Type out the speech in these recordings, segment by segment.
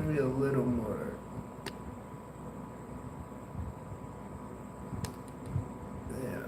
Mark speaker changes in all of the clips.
Speaker 1: Maybe a little more. Yeah.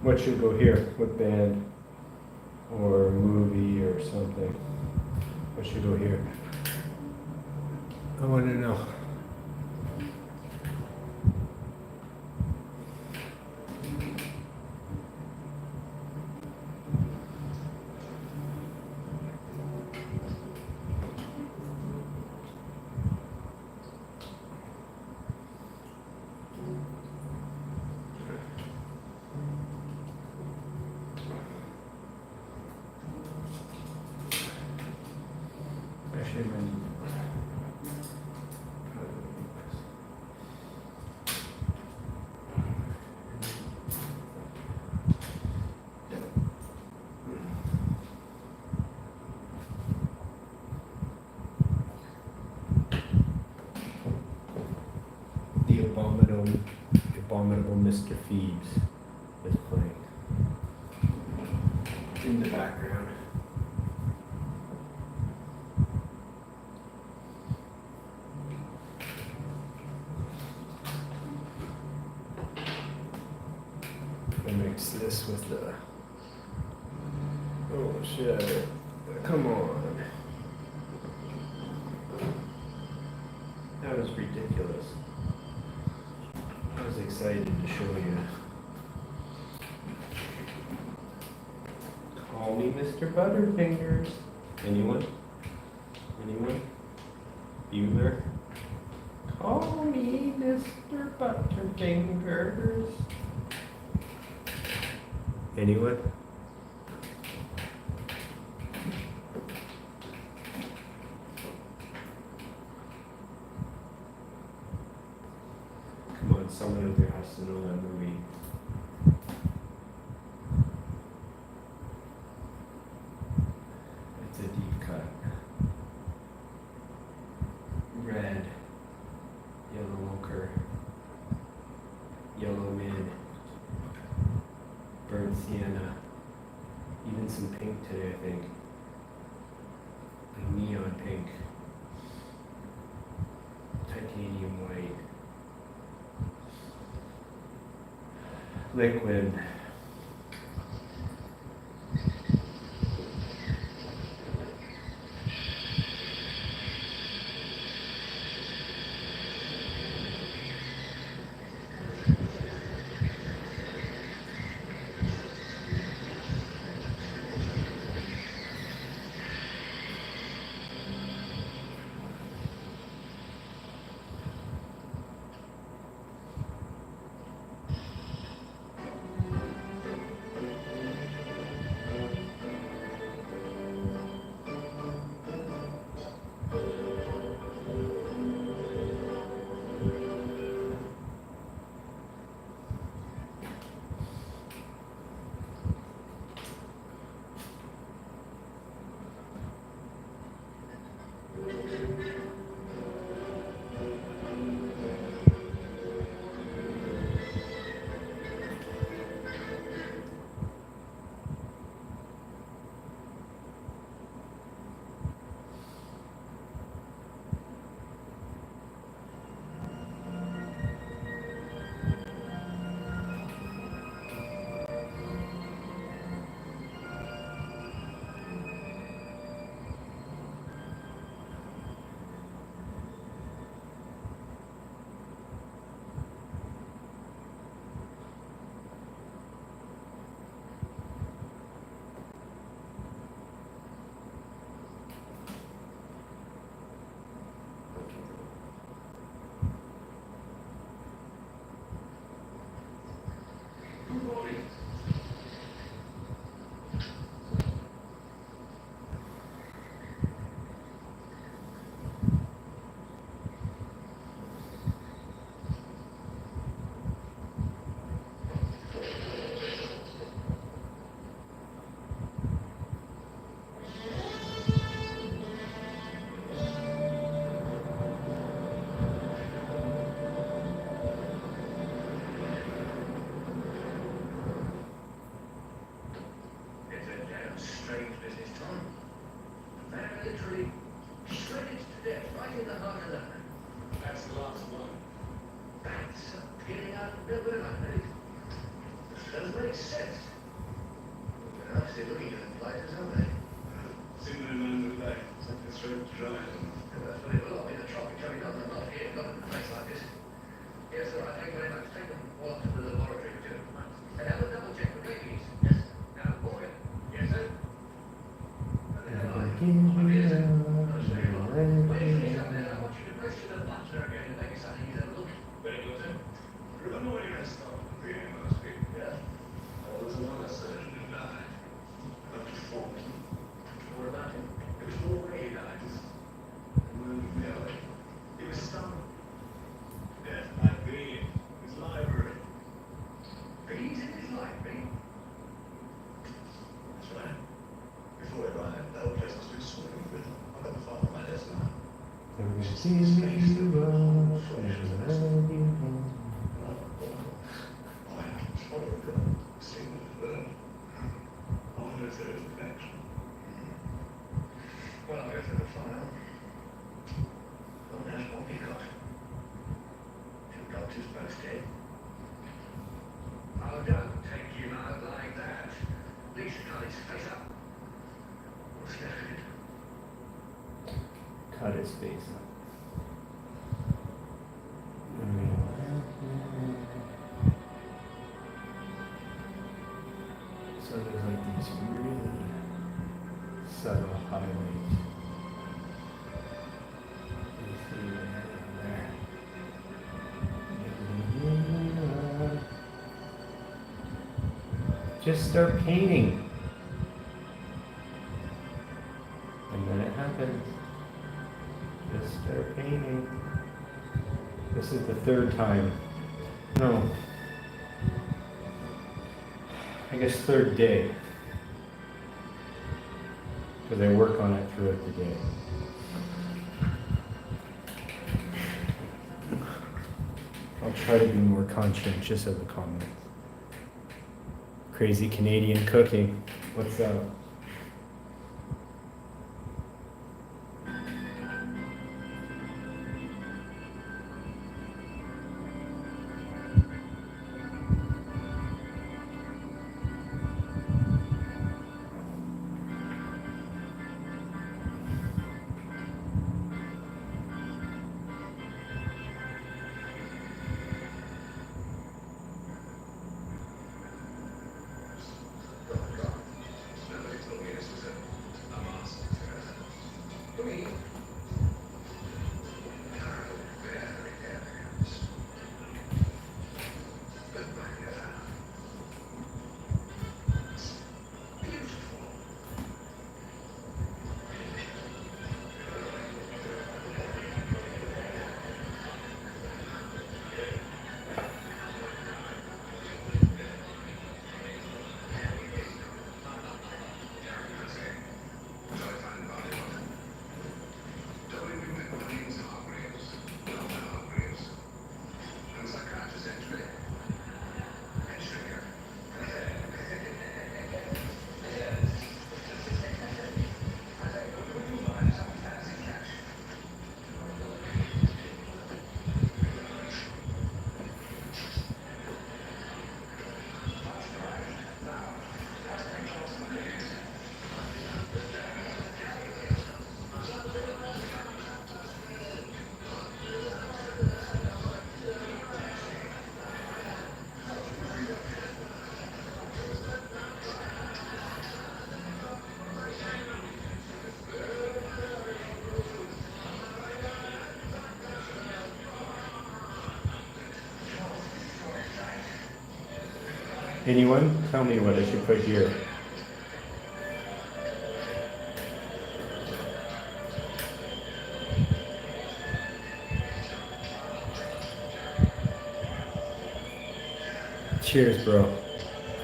Speaker 2: What should go here? What band or movie or something? What should go here?
Speaker 1: I want to know.
Speaker 2: The abominable Mr. Phoebes is playing in the background.
Speaker 1: I mix this with the. Oh shit! Come on.
Speaker 2: That was ridiculous. I was excited to show you. Call me Mr. Butterfingers. Anyone? Anyone? Bueller? Call me Mr. Butterfingers. Anyone? on, someone out there has to know that movie. It's a deep cut. Red, yellow ochre, yellow mid, burnt sienna, even some pink today, I think. Like neon pink, titanium white, liquid. Cut his face up. So there's like these really subtle highlights. You see there. Just start painting. And then it happens. Just start painting. This is the third time No. I guess third day. Because I work on it throughout the day. I'll try to be more conscientious of the comments. Crazy Canadian cooking. What's up? Anyone? Tell me what I should put here. Cheers, bro.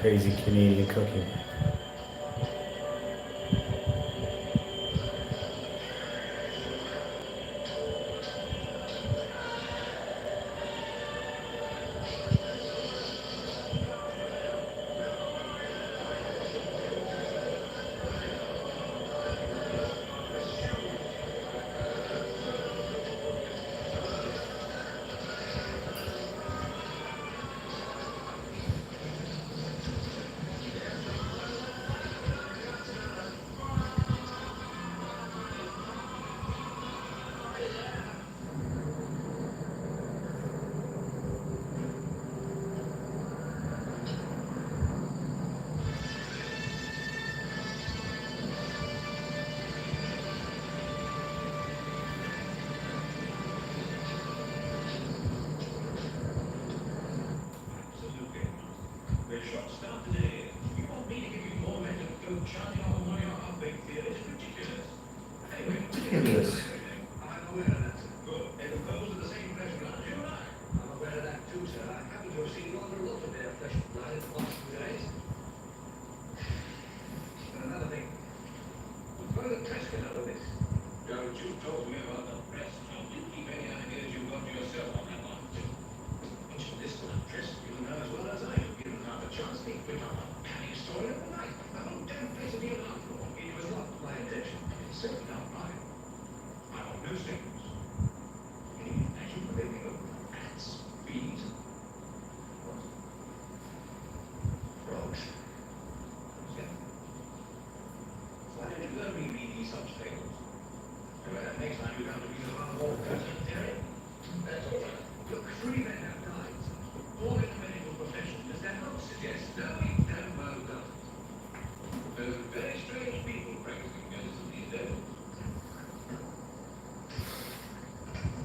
Speaker 2: Crazy Canadian cooking. Ridiculous.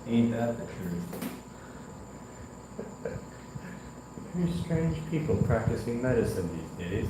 Speaker 2: Ain't that the truth? Very strange people practicing medicine these days.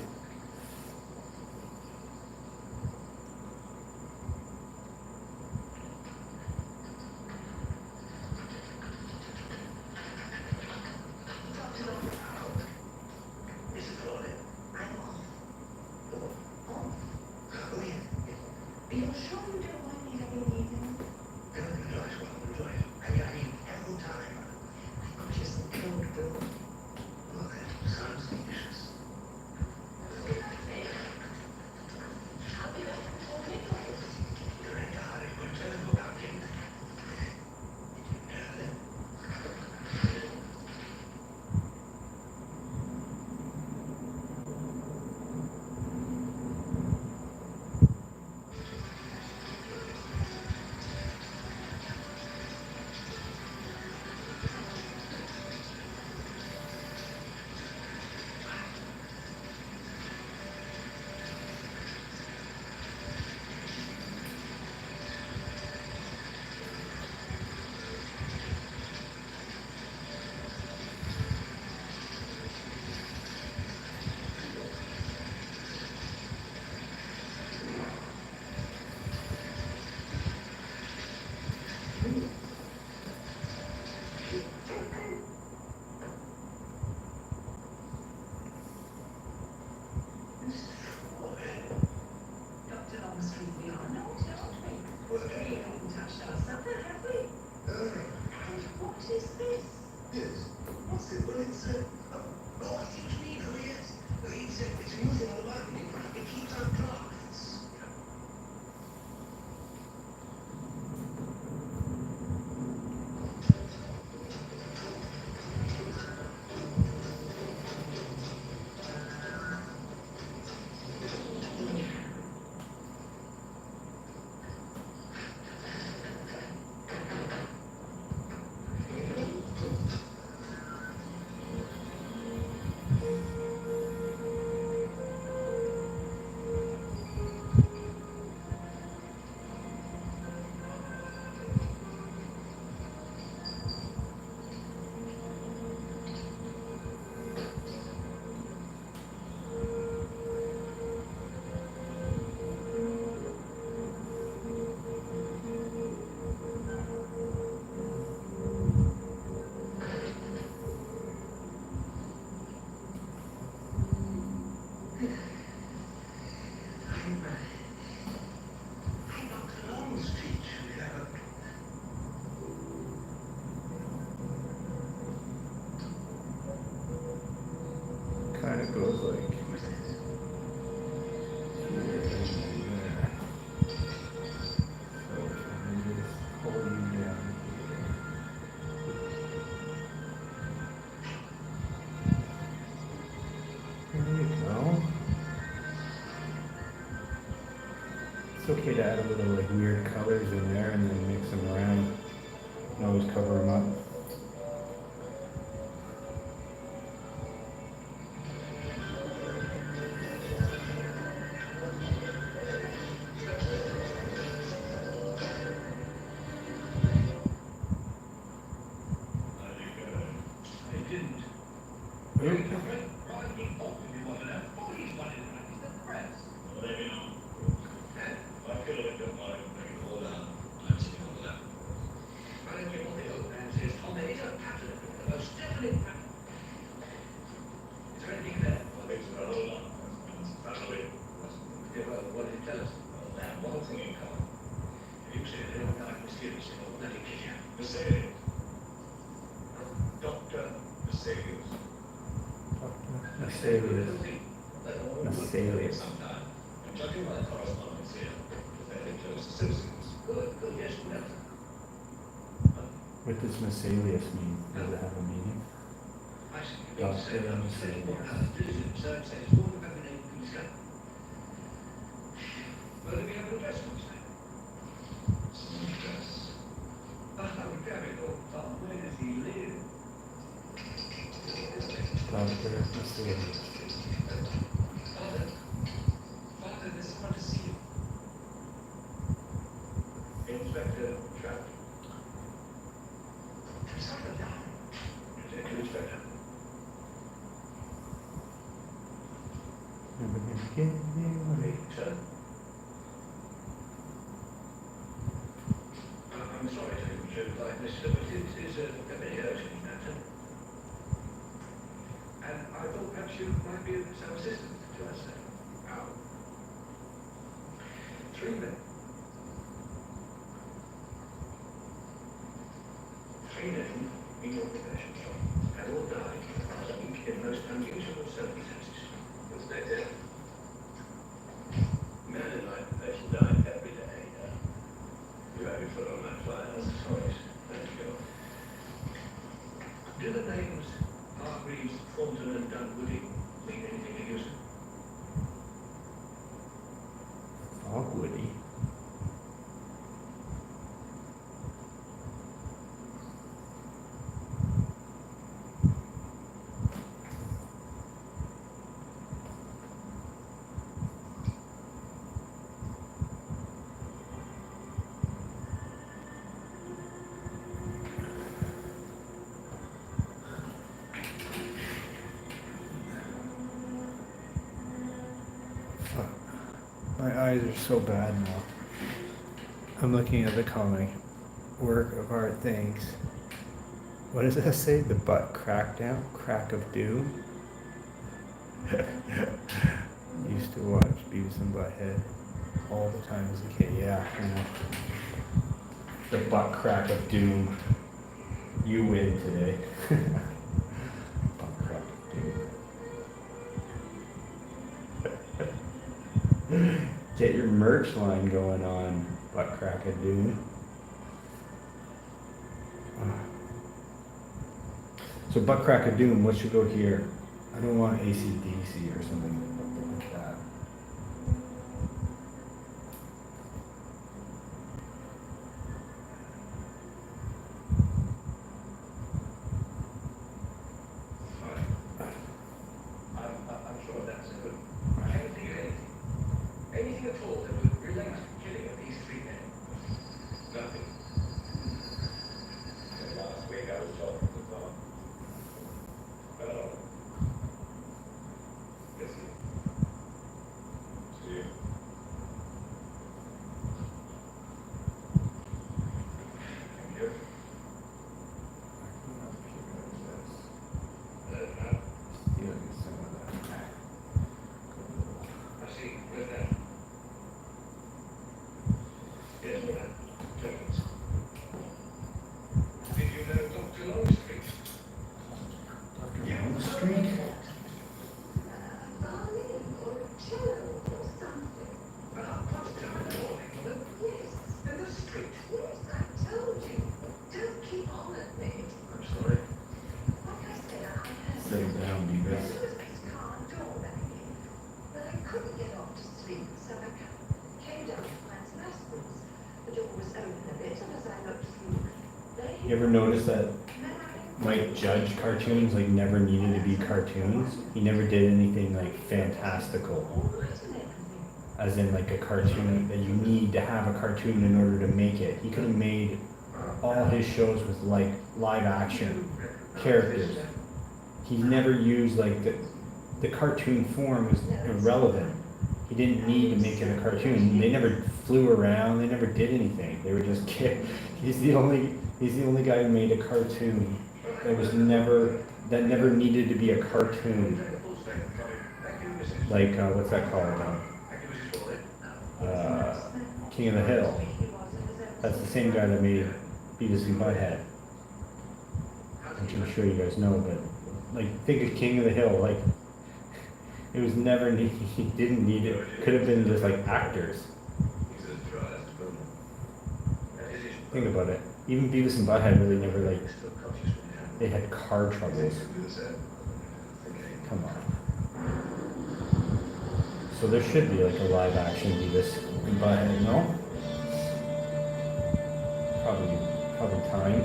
Speaker 3: Yes. What's it? Well, it's oh, I think you mean, oh yes. It's a new thing on the market. It keeps out clocks. I'm Dr. Longstreet. We have a
Speaker 1: Kind of goes like here
Speaker 3: what's this?
Speaker 1: and there. So let me just pull you down here. There you go. It's okay to add a little like weird colors in there and then mix them around. And always cover them up.
Speaker 3: I didn't.
Speaker 1: Oop.
Speaker 3: Dr. Mercedes.
Speaker 1: Mercedes. Mercedes.
Speaker 3: Judging by the correspondence here, fairly close associates. Good, yes, no.
Speaker 1: What does Mercedes mean? Does it have a meaning?
Speaker 3: I see.
Speaker 1: Dr. Mercedes.
Speaker 3: Well, we have an address for this man. Some address. Oh, damn it all. Tom, where does he live?
Speaker 1: Dr. Mercedes.
Speaker 3: Father, Father, there's someone to see you. Inspector Trapp. Someone down. Detective Inspector.
Speaker 1: Never gonna get me.
Speaker 3: Sir? I'm sorry to intrude like this, sir, but it is a very urgent matter. And I thought perhaps you might be of some assistance to us, sir. How? 3 men. 3 men in your profession, sir, have all died last week in most unusual circumstances. What's that, sir? Men in my profession die every day. You have it put on my file. Sorry, thank you. Do the names Hargreaves, Thornton, and Dunwoody mean anything to you, sir?
Speaker 1: Fogwoody. Fuck. My eyes are so bad now. I'm looking at the comic work of art things. What does that say? The butt crackdown? Crack of doom? Used to watch Beavis and Butthead all the time as a kid. Yeah, I know. The butt crack of doom. You win today. Oh, crap, dude. Get your merch line going on, butt crack a dude. So butt crack of doom, what should go here? I don't want AC/DC or something like that.
Speaker 3: I'm sure that's a good. I can't think of anything. Anything at all that would relate to the killing of these three men. Nothing. Last week I was talking to Tom. Hello. Listen. See you. Thank you. I see. Where's that? Yes, where that? Jones. Did you know Dr. Longstreet?
Speaker 1: Young Street?
Speaker 3: What's going on in the street? I'm sorry.
Speaker 1: Settle down, Beavis. You ever notice that Mike Judge cartoons like never needed to be cartoons? He never did anything like fantastical. As in like a cartoon that you need to have a cartoon in order to make it. He could have made all his shows with like live action characters. He never used like the cartoon form was irrelevant. He didn't need to make it a cartoon. They never flew around. They never did anything. They were just kids. He's the only guy who made a cartoon that never needed to be a cartoon. Like what's that called? King of the Hill. That's the same guy that made Beavis and Butthead, which I'm sure you guys know. But like, think of King of the Hill. Like, it was never he didn't need it. Could have been just like actors. Think about it. Even Beavis and Butthead really never like. They had car troubles. Come on. So there should be like a live action Beavis and Butthead, no? Probably time.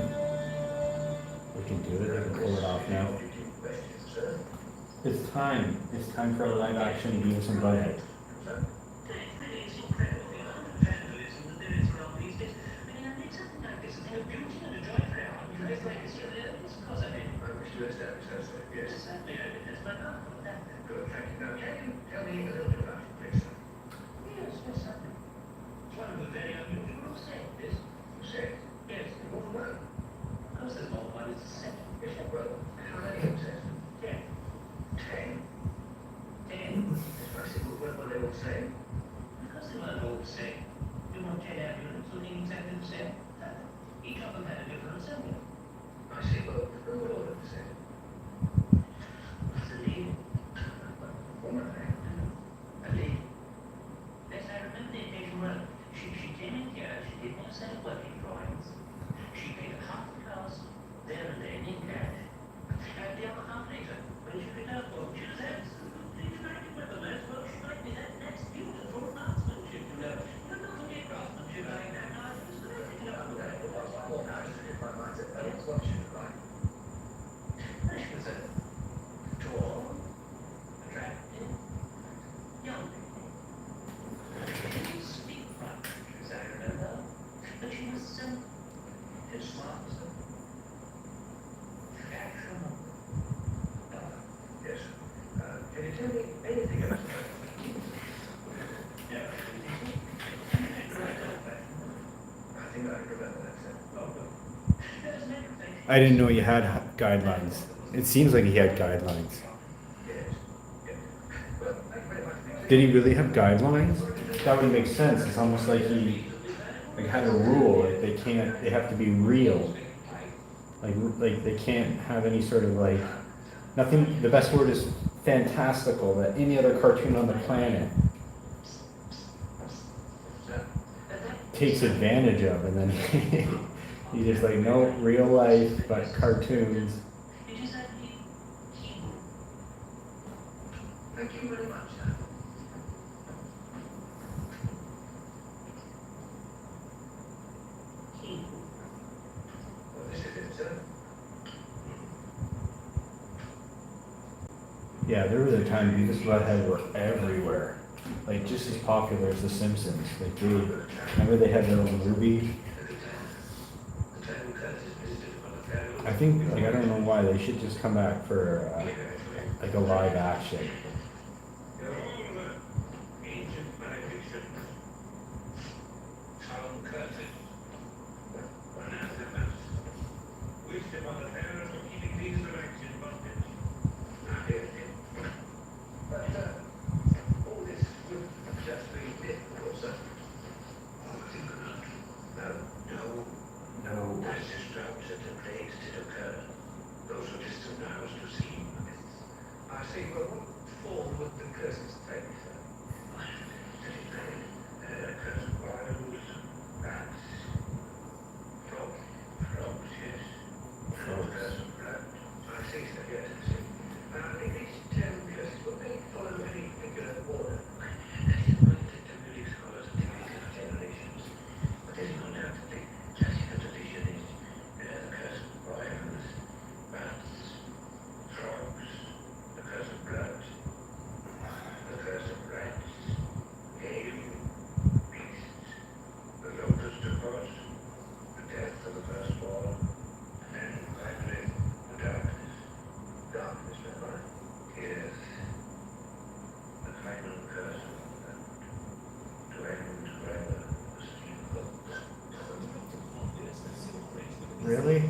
Speaker 1: We can do it. We can pull it off now. It's time. It's time for a live action Beavis and Butthead.
Speaker 3: Tell me a little bit about it, please. Yes, certainly. It's one of the very unusual sectors. Sect? Yes, the Northern World. Of course, there's more than one. It's a sect. Yes, well, how many sects? 10. 10? 10? It's very simple. What were they all saying? Because they weren't all the same. You want 10 ambulance looking exactly the same? Each of them had a different assembly. I see. Well, who were all of the same? What's the lead? Woman, a lady. Yes, I remember the occasion well. She came in here, she did not sell working drawings. She paid half the cost there and then in cash. And the other half later, when she returned home, she was absolutely delighted with the most. Well, she might be that next beautiful craftsmanship, you know. You're not only craftsmanship like that, now I was thinking about that. Well, now I just did my mind at that. What she was like. She was tall, attractive, young. She didn't speak French, as I remember, but she was smart, fashionable. Yes. Can you tell me anything else? Yeah. I think I remember that.
Speaker 1: I didn't know you had guidelines. It seems like he had guidelines. Did he really have guidelines? That would make sense. It's almost like he had a rule. Like they have to be real. Like they can't have any sort of like, nothing, the best word is fantastical, that any other cartoon on the planet takes advantage of, and then you just like, no, real life, but cartoons.
Speaker 3: Thank you very much, sir. Well, this is it, sir.
Speaker 1: Yeah, there was a time Beavis and Butthead were everywhere, like just as popular as The Simpsons. Like they, remember they had their own movie? I think, like, I don't know why, they should just come back for like a live action. No.
Speaker 3: That's just drops at the place to occur. Those were distant hours to see. I see, but what form would the curses take, sir? Curse of wild rats. Frogs, yes. Curse of blood. I see, sir, yes, I see. These 10 curses, would they follow any particular order? That is what the music scholars are telling us generations. But there's no doubt that the classical tradition is the curse of lions, bats, frogs, the curse of blood, the curse of rats, game, beasts, the locust of God, the death of the firstborn, and finally the darkness. Darkness, remember? Yes. The final curse of the to end forever the sleep of
Speaker 1: Really?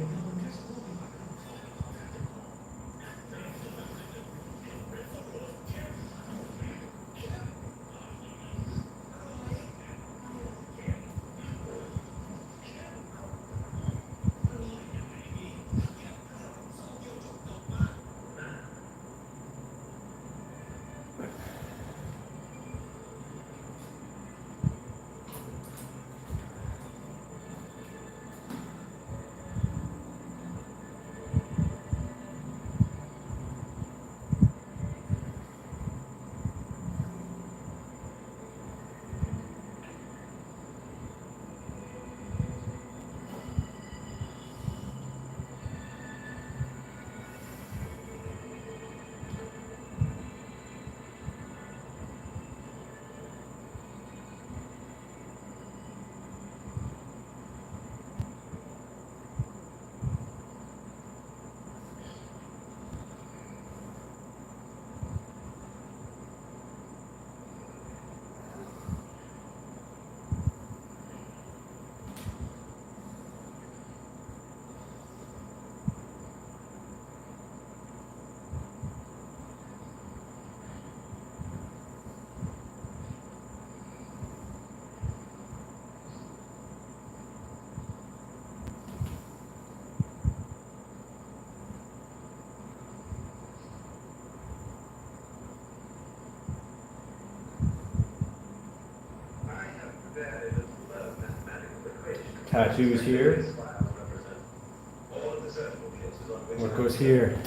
Speaker 1: Tattoos here. What goes here?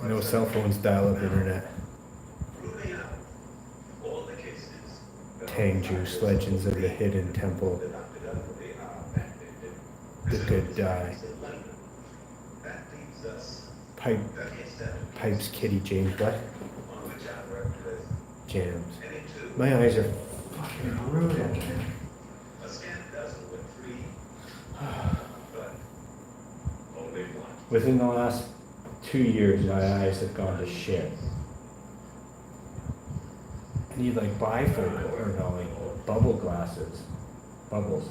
Speaker 1: No cell phones, dial-up internet. Tang juice, legends of the hidden temple. The good die. Pipes Kitty James, what? Jams. My eyes are fucking brutal. Within the last 2 years, my eyes have gone to shit. I need like bifocal, or no, like bubble glasses. Bubbles.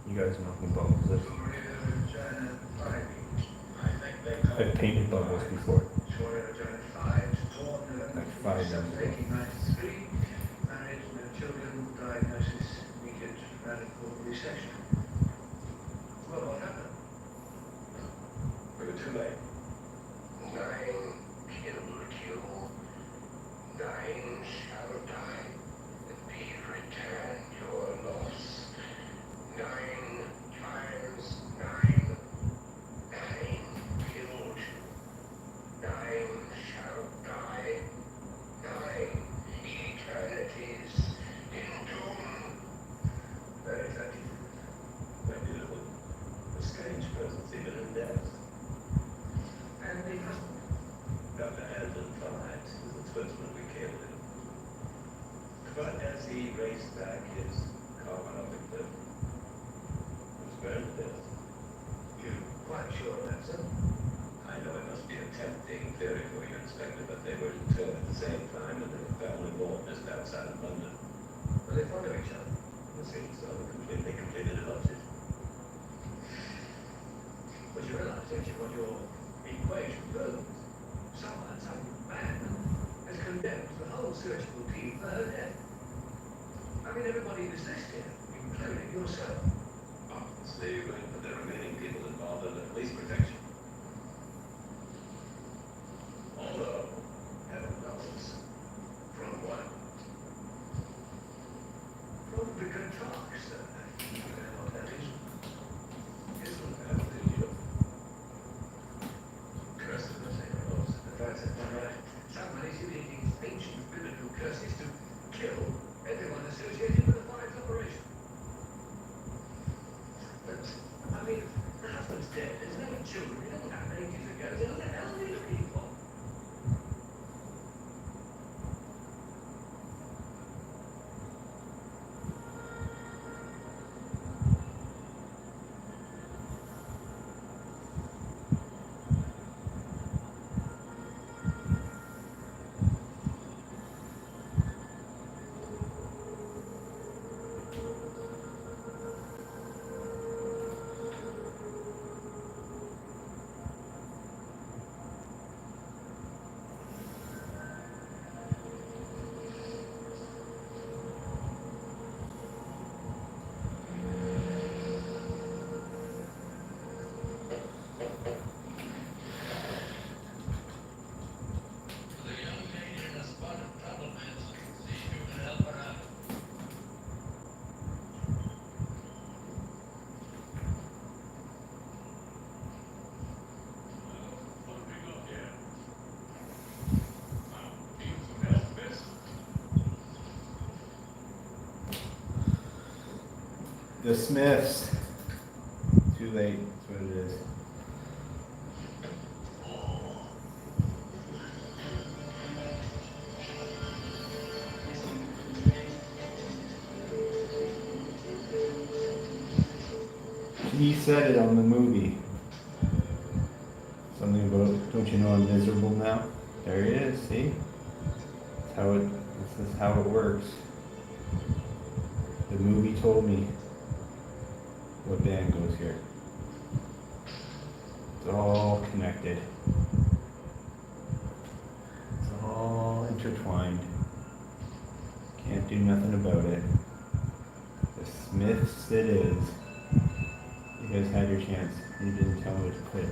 Speaker 1: You guys know who bubbles is. I've painted bubbles before. Like 5 years ago.
Speaker 3: 1893, married, no children, diagnosis, needed radical resection. Well, what happened? We were too late. 9 kill. 9 shall die, and be returned your loss. 9 times 9. 9 killed. 9 shall die. 9 eternities in doom. Very effective. Very beautiful. A strange presence even in death. And the husband? Dr. Hamden Clyde is the spokesman we killed him. But as he raced back his carbon off the cliff, he was burned to death. You're quite sure of that, sir? I know it must be a tempting theory for you, Inspector, but they were interred at the same time and their family vault just outside of London. Were they fond of each other? It seems so. Completely devoted. But you realize, don't you, what your equation proves? Someone, some man, has condemned the whole surgical team for her death. I mean, everybody in this list here, including yourself. Obviously, we put the remaining people involved under police protection. Although, heaven knows, from what? From the guitar, sir. You know what that is? Isn't that the curse of the sacred laws? That's it, right. Somebody's using ancient biblical curses to kill everyone associated with the Fives operation. But, I mean, the husband's dead, there's no children, it doesn't happen ages ago, so what the hell are they looking for?
Speaker 1: The Smiths. Too late, that's what it is. He said it on the movie. Something about, don't you know I'm miserable now? There he is, see? This is how it works. The movie told me what band goes here. It's all connected. It's all intertwined. Can't do nothing about it. The Smiths it is. You guys had your chance. You didn't tell me to quit.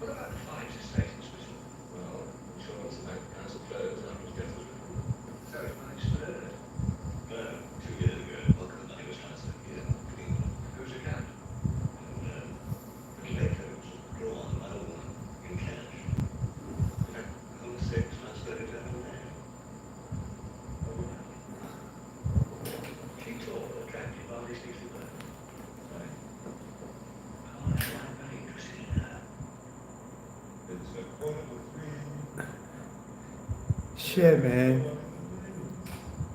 Speaker 3: What about the Fives' estate, Mr.
Speaker 1: Shit, man.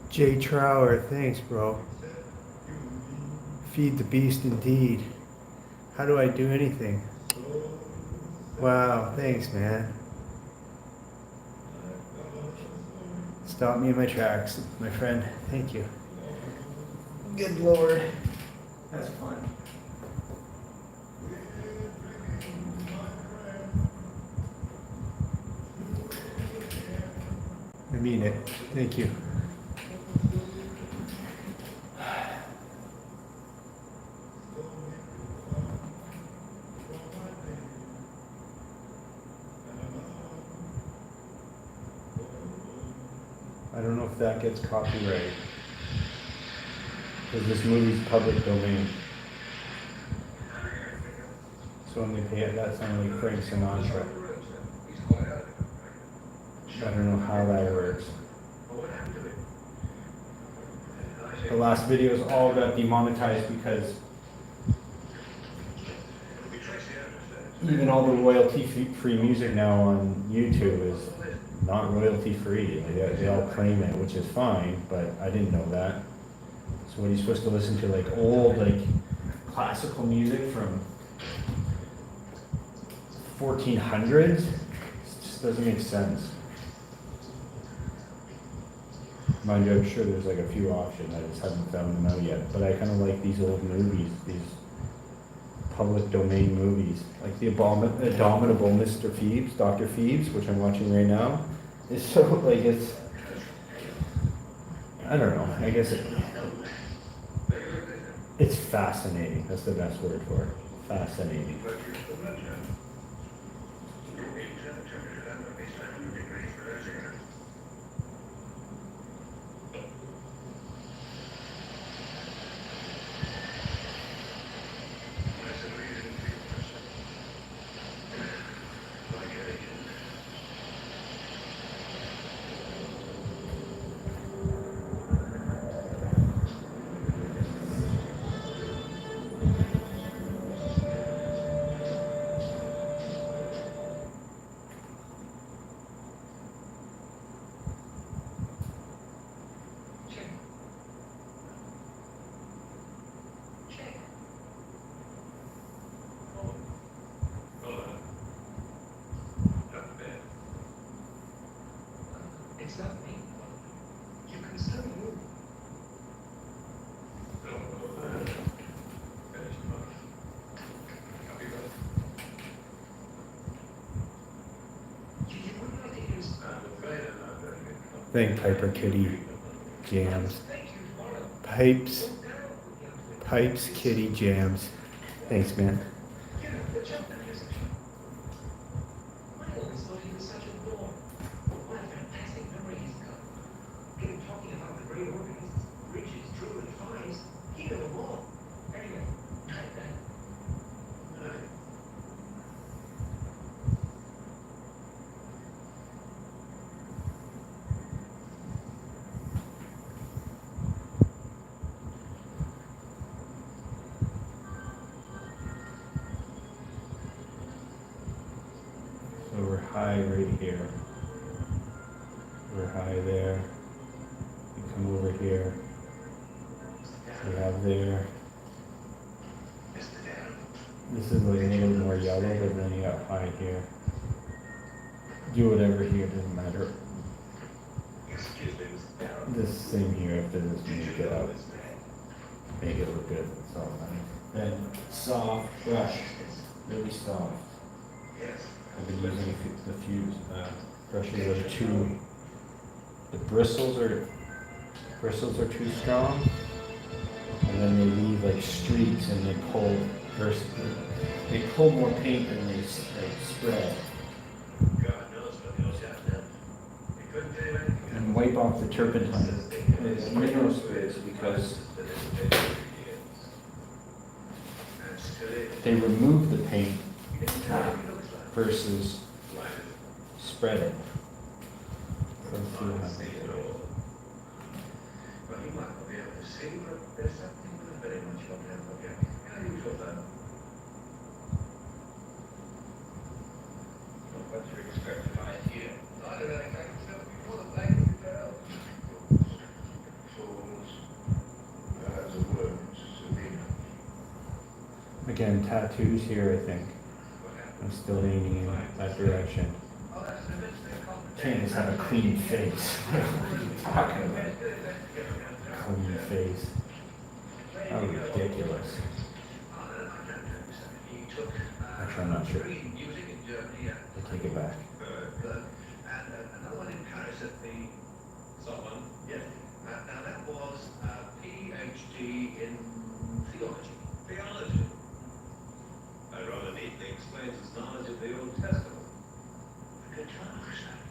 Speaker 1: Jay Trower, thanks, bro. Feed the beast indeed. How do I do anything? Wow, thanks, man. Stop me in my tracks, my friend. Thank you. Good Lord. That's fun. I mean it. Thank you. I don't know if that gets copyright. Because this movie's public domain. So when they pay it, that sounds like Frank Sinatra. I don't know how that works. The last videos all got demonetized because even all the royalty-free music now on YouTube is not royalty-free. They all claim it, which is fine, but I didn't know that. So what are you supposed to listen to, like old, like classical music from 1400s? It just doesn't make sense. Mind you, I'm sure there's like a few options. I just haven't found them out yet. But I kind of like these old movies, these public domain movies, like the Abominable Mr. Phoebes, Dr. Phoebes, which I'm watching right now. It's so like I don't know. I guess it's fascinating. That's the best word for it. Fascinating.
Speaker 3: It's not me. You can still move. You wouldn't like to use.
Speaker 1: Thank Piper Kitty Jams. Pipes Kitty Jams. Thanks, man. So we're high right here. We're high there. We come over here. We have there. This is like a little more yellow, but then you got high here. Do whatever here, doesn't matter. This thing here after this, make it up. Make it look good, that's all nice. Then soft brush, really soft. I've been using the fuse brushes are too. The bristles are too strong, and then they leave like streaks, and they pull more paint than they spread. And wipe off the turpentine. It's mineral spirits because they remove the paint versus spread it.
Speaker 3: What you expect to find here?
Speaker 1: Again, tattoos here, I think. I'm still leaning in that direction. Can't just have a clean face. What are you talking about? Clean face. How ridiculous. Actually, I'm not sure. I take it back.
Speaker 3: Another one in Paris at the Someone, yes. Now that was a PhD in theology. Theology. I rather neatly explains his knowledge of the Old Testament. The guitar sound.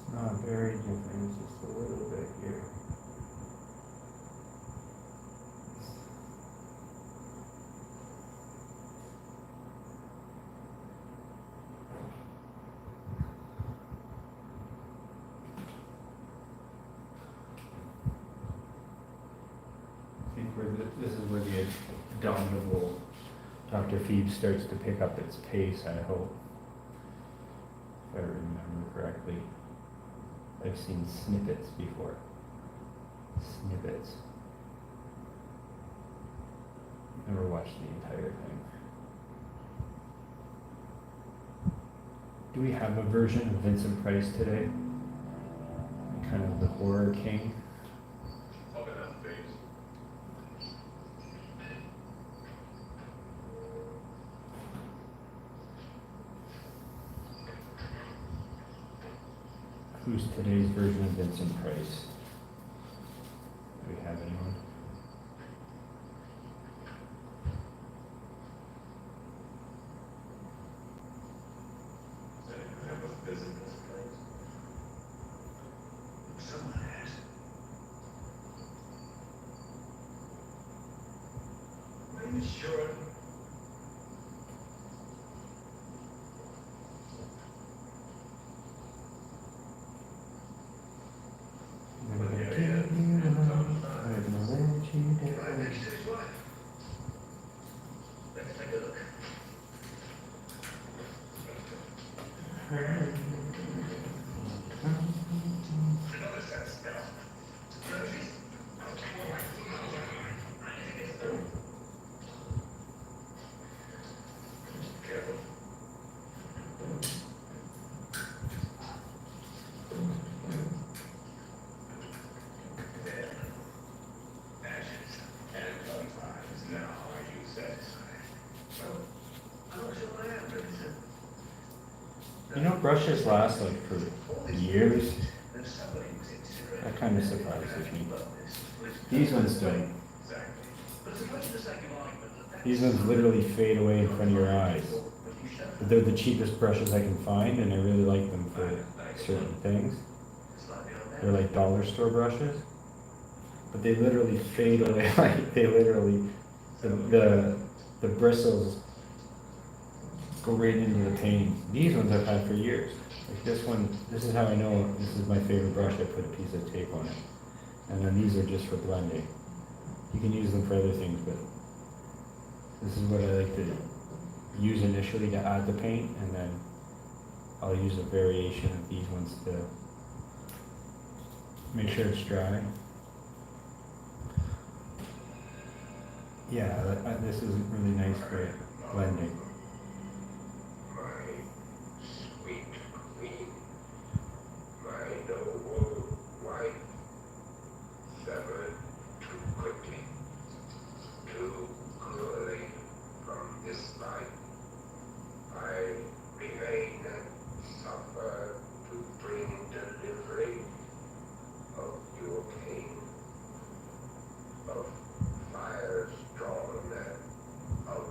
Speaker 1: It's not very different, it's just a little bit here. I think this is where the abominable Dr. Phoebe starts to pick up its pace, I hope. If I remember correctly. I've seen snippets before. Snippets. Never watched the entire thing. Do we have a version of Vincent Price today? Kind of the horror king. Who's today's version of Vincent Price? Do we have anyone?
Speaker 3: Someone has. Are you sure? Right next to his wife. Let's take a look. Another set spell. Roses? Careful. There. Ashes and butterflies. Now are you satisfied? Well, I'm not sure I am, Vincent.
Speaker 1: You know, brushes last like for years.
Speaker 3: Then somebody was incinerated.
Speaker 1: That kind of surprises me.
Speaker 3: This
Speaker 1: These ones don't.
Speaker 3: Exactly. But suppose for the sake of argument that
Speaker 1: These ones literally fade away in front of your eyes. But they're the cheapest brushes I can find, and I really like them for certain things. They're like dollar store brushes, but they literally fade away. Like they literally, the bristles go right into the paint. These ones I've had for years. Like this one, this is how I know this is my favorite brush. I put a piece of tape on it, and then these are just for blending. You can use them for other things, but this is what I like to use initially to add the paint, and then I'll use a variation of these ones to make sure it's dry. Yeah, this is really nice for blending.
Speaker 3: my sweet queen, my noble wife, severed too quickly, too cruelly from this life. I remain and suffer to bring delivery of your pain, of fires drawn and of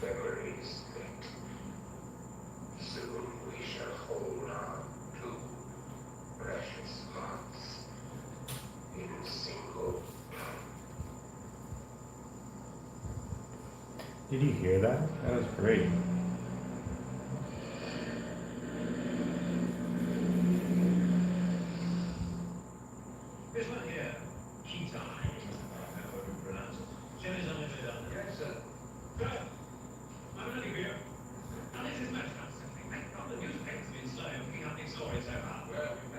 Speaker 3: memories lit. Soon we shall hold on to precious hearts in single time.
Speaker 1: Did you hear that? That was great.
Speaker 3: This one here, Keaton, however you pronounce it. Jenny's on it. Yes, sir. Sir, I'm looking for you. Now this is most something. Mate, from the newspapers have been slow picking up these stories so far. Well, we've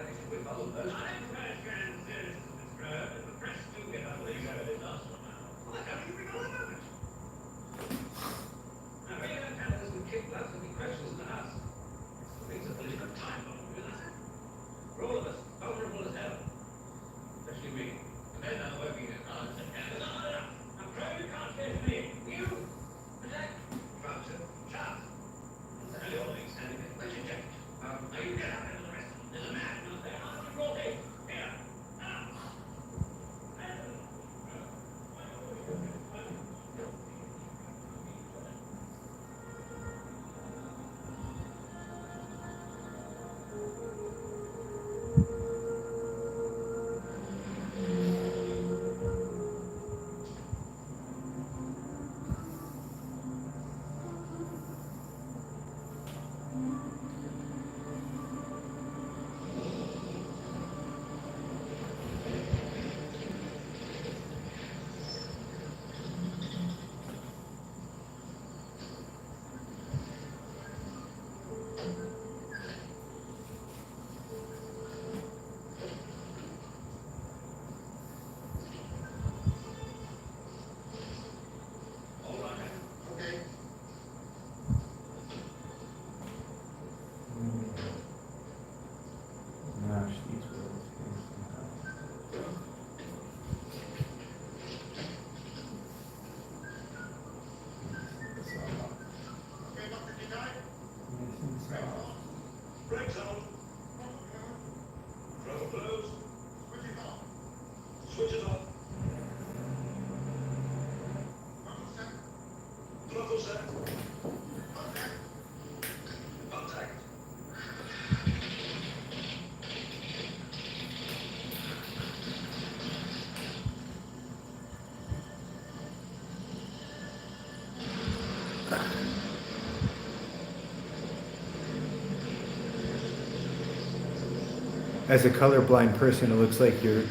Speaker 1: as a colorblind person, it looks like you're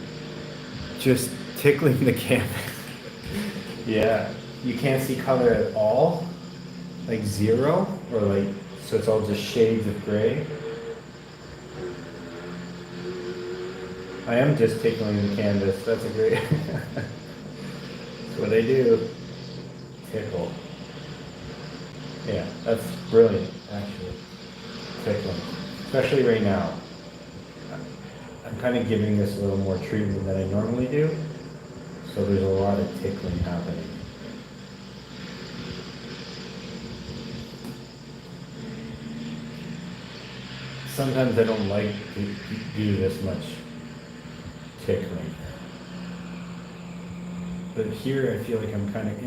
Speaker 1: just tickling the canvas. Yeah, you can't see color at all, like zero, or like, so it's all just shades of gray. I am just tickling the canvas, that's a great, that's what I do, tickle. Yeah, that's brilliant, actually, tickling, especially right now. I'm kind of giving this a little more treatment than I normally do, so there's a lot of tickling happening. Sometimes I don't like to do this much tickling. But here I feel like I'm kind of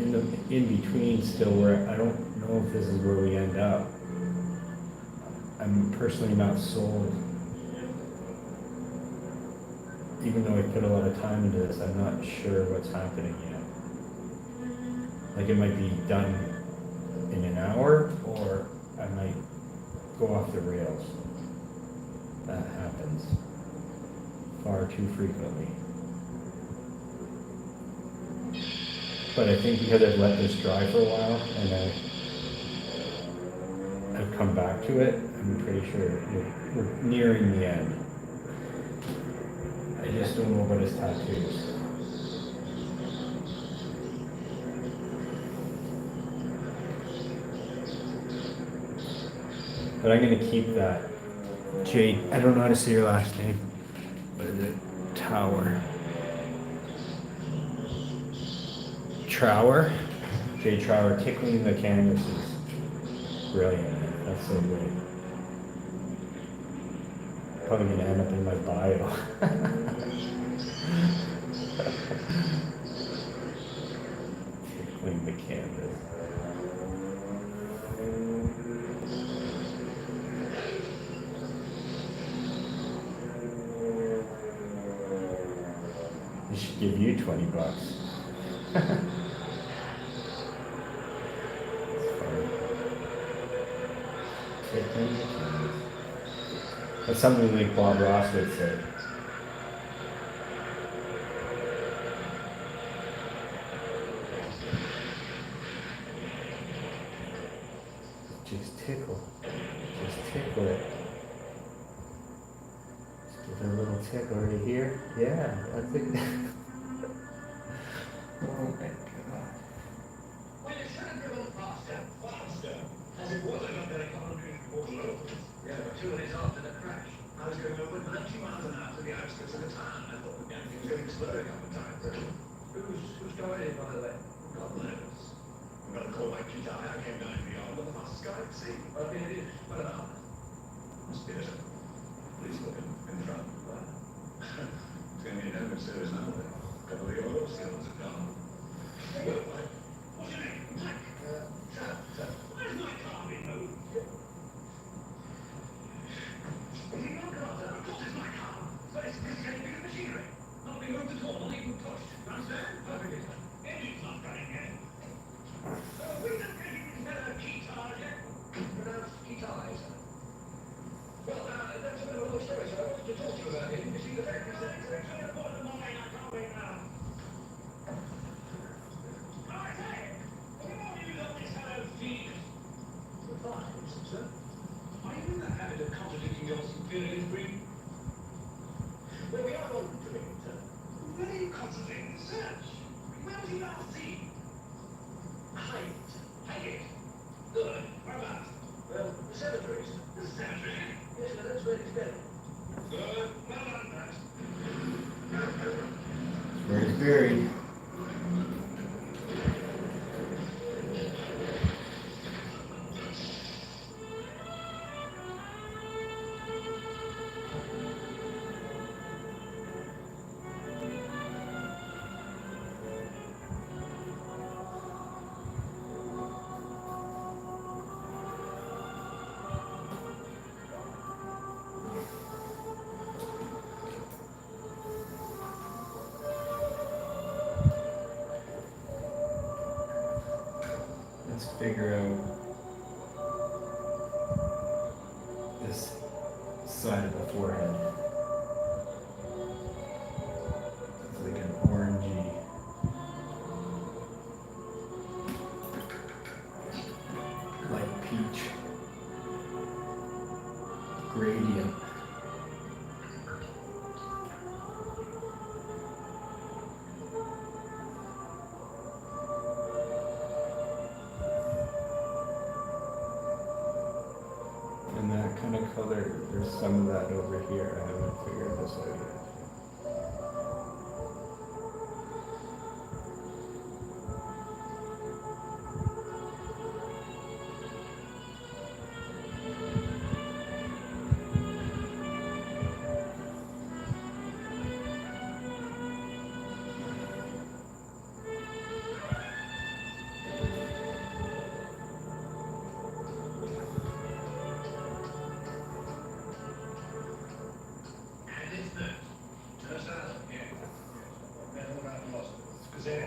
Speaker 1: in between still, where I don't know if this is where we end up. I'm personally not sold. Even though I put a lot of time into this, I'm not sure what's happening yet. Like, it might be done in an hour, or I might go off the rails. That happens far too frequently. But I think because I've let this dry for a while and I've come back to it, I'm pretty sure we're nearing the end. I just don't know about his tattoos. But I'm gonna keep that Jade. I don't know how to say your last name. What is it? Tower. Trower? Jade Trower. Tickling the canvas is brilliant. That's so great. Probably gonna end up in my bio. Tickling the canvas. He should give you $20. That's funny. Tickling the canvas. That's something like Bob Ross would say. Just tickle. Just tickle it. Just give it a little tickle right here. Yeah, that's it. Oh my God.
Speaker 3: Well, it should have driven faster, faster. As it was, I got there 140 miles. Yeah, but 2 minutes after the crash, I was going over 90 miles an hour to the outskirts of the town. I thought the damn thing was going to explode a couple of times. Who's going in, by the way? God knows. I'm going to call my Peter. I came down in the yard with the fastest guy I could see. Okay, it is. Well enough. Must be a police look in front. It's going to be an evidence service now. A couple of your oil skills are gone. What's your name? Mike. Sir. Where's my car being moved? Is it your car, sir? Of course it's my car. But it's getting bigger machinery. Not being moved at all, not even pushed. Understand? Perfectly, sir. Engine's not running yet. We don't get any guitar yet. Pronounced guitar, sir. Well, that's a bit of a long story, so I wanted to talk to you about it. You see, the fact is that it's actually a bottom line. I can't wait now. Sir? Are you in the habit of contradicting your superior's breed? Well, we are on to it, sir. Where are you concentrating the search? Where was he last seen? Highgate. Good. Whereabouts? Well, the cemeteries. The cemetery? Yes, sir, that's where he's buried. Good. Well done, Matt.
Speaker 1: Where he's buried. Let's figure out this side of the forehead. gradient. And that kind of color, there's some of that over here. I haven't figured this out yet.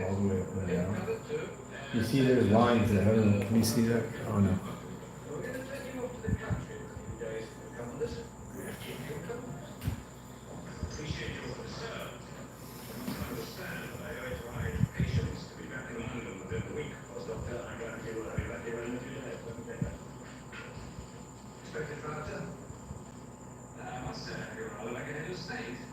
Speaker 1: All the way up and down. You see there's lines there. I don't know. Can you see that? Oh no.
Speaker 3: We're going to take you off to the country in a few days to come and listen. Keep you company. Appreciate your concern. Understand that I owe it to my patients to be back in London within a week. Doctor, I guarantee we'll be back here in a few days. Expected raptor? I must say, you're rather like a head of state.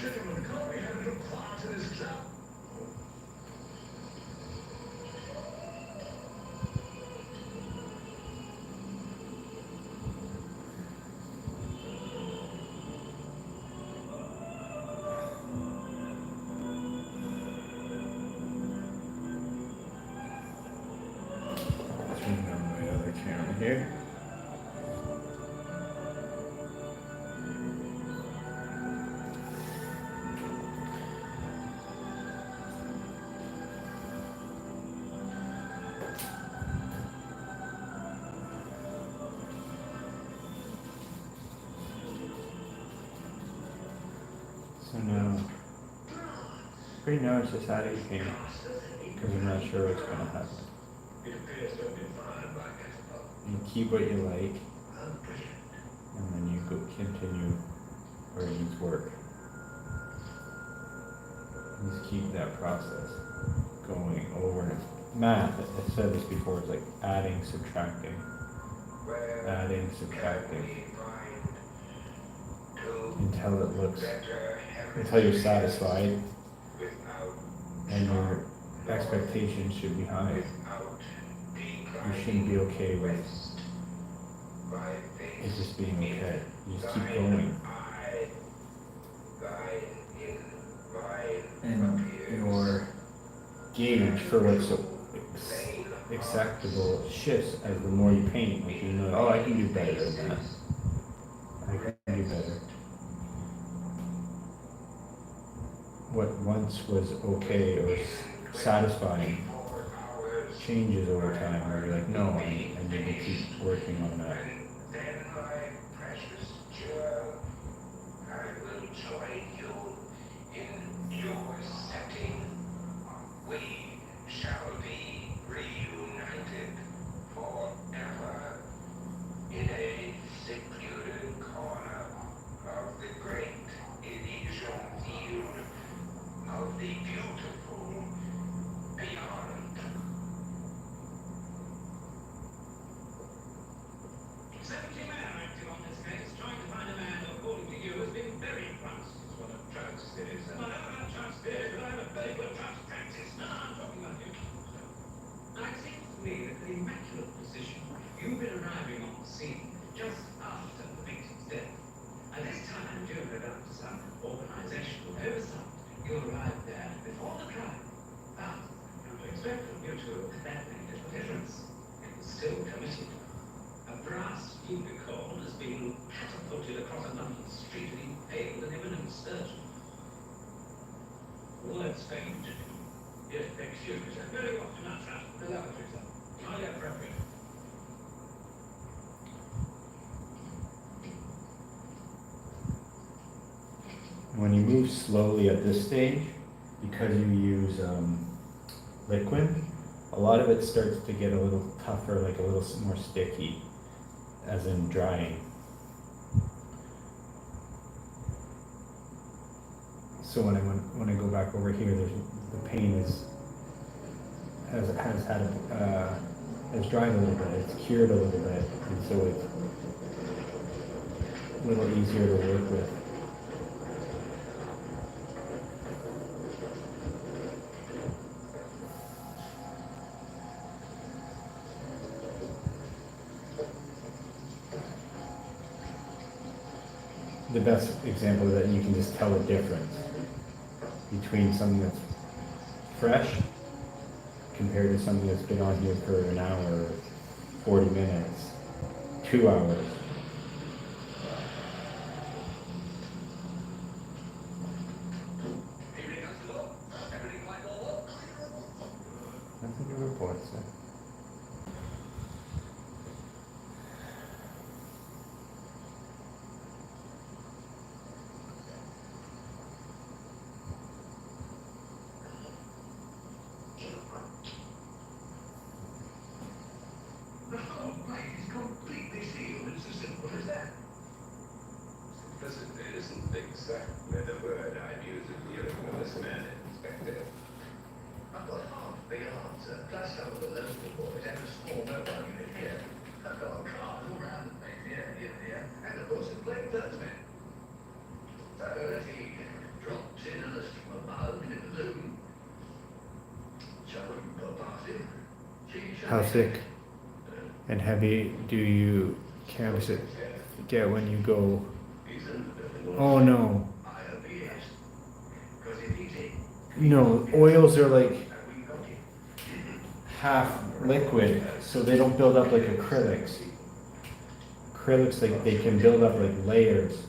Speaker 3: Gentlemen, can't we have a little quiet in this club?
Speaker 1: Turn on my other camera here. So now, right now it's just adding paint because I'm not sure what's going to happen. You keep what you like, and then you go continue where it needs work. Just keep that process going over and math. I said this before. It's like adding, subtracting, until it looks, until you're satisfied, and your expectations should be high. You shouldn't be okay with it just being okay. You just keep going. And your gauge for what's acceptable shifts as the more you paint. Like you know, oh, I can do better than that. I can do better. What once was okay or satisfying changes over time, where you're like, no, I need to keep working on that.
Speaker 3: Well, that's strange. Yes, excuse me, sir. Very often, not fast. The lavatory, sir. I have preference.
Speaker 1: When you move slowly at this stage, because you use liquid, a lot of it starts to get a little tougher, like a little more sticky, as in drying. So when I go back over here, there's the paint has dried a little bit, it's cured a little bit, and so it's a little easier to work with. The best example of that, you can just tell the difference between something that's fresh compared to something that's been on here for an hour, 40 minutes, 2 hours. Nothing to report, sir.
Speaker 3: The whole place is completely sealed. It's as simple as that.
Speaker 4: Listen, it isn't exactly the word I'd use if dealing with this man, Inspector.
Speaker 3: I've got half the answer, plus some of the local boys and a small mobile unit here. I've got cars all around the place, here, and of course a flamethrowers. So if he drops in a mug in a balloon, someone can go past him.
Speaker 1: How thick and heavy do you canvas it get when you go? Oh no. No, oils are like half liquid, so they don't build up like acrylics. Acrylics, like they can build up like layers.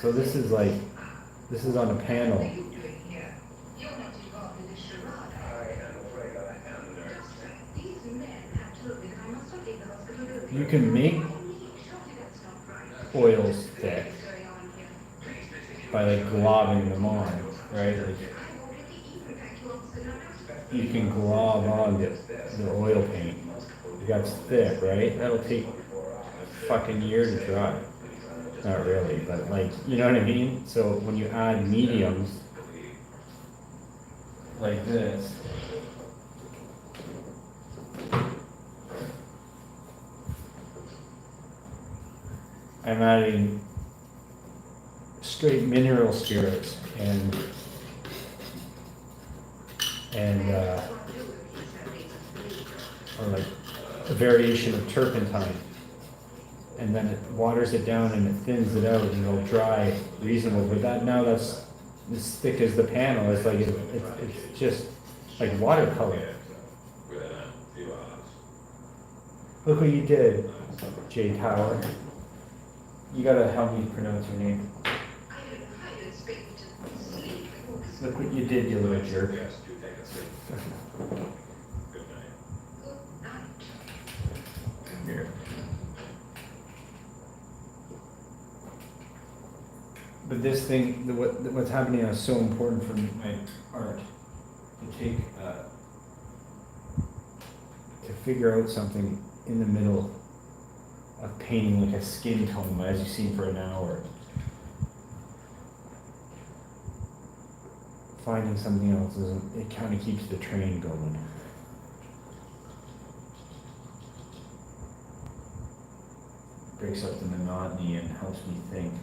Speaker 1: So this is on a panel. You can make oils thick by like globbing them on, right? Like you can glob on the oil paint. That's thick, right? That'll take a fucking year to dry. Not really, but like, you know what I mean? So when you add mediums like this, I'm adding straight mineral spirits and or like a variation of turpentine, and then it waters it down and it thins it out and it'll dry reasonable. But that's as thick as the panel. It's like it's just like watercolor. Look what you did, Jay Tower. You gotta help me pronounce your name. Look what you did, you little jerk.
Speaker 4: Yes, do take a seat. Good night.
Speaker 1: Come here. But this thing, what's happening now is so important for my art. To take, to figure out something in the middle of painting like a skin tone, as you've seen for an hour. Finding something else it kind of keeps the train going. Breaks up the monotony and helps me think.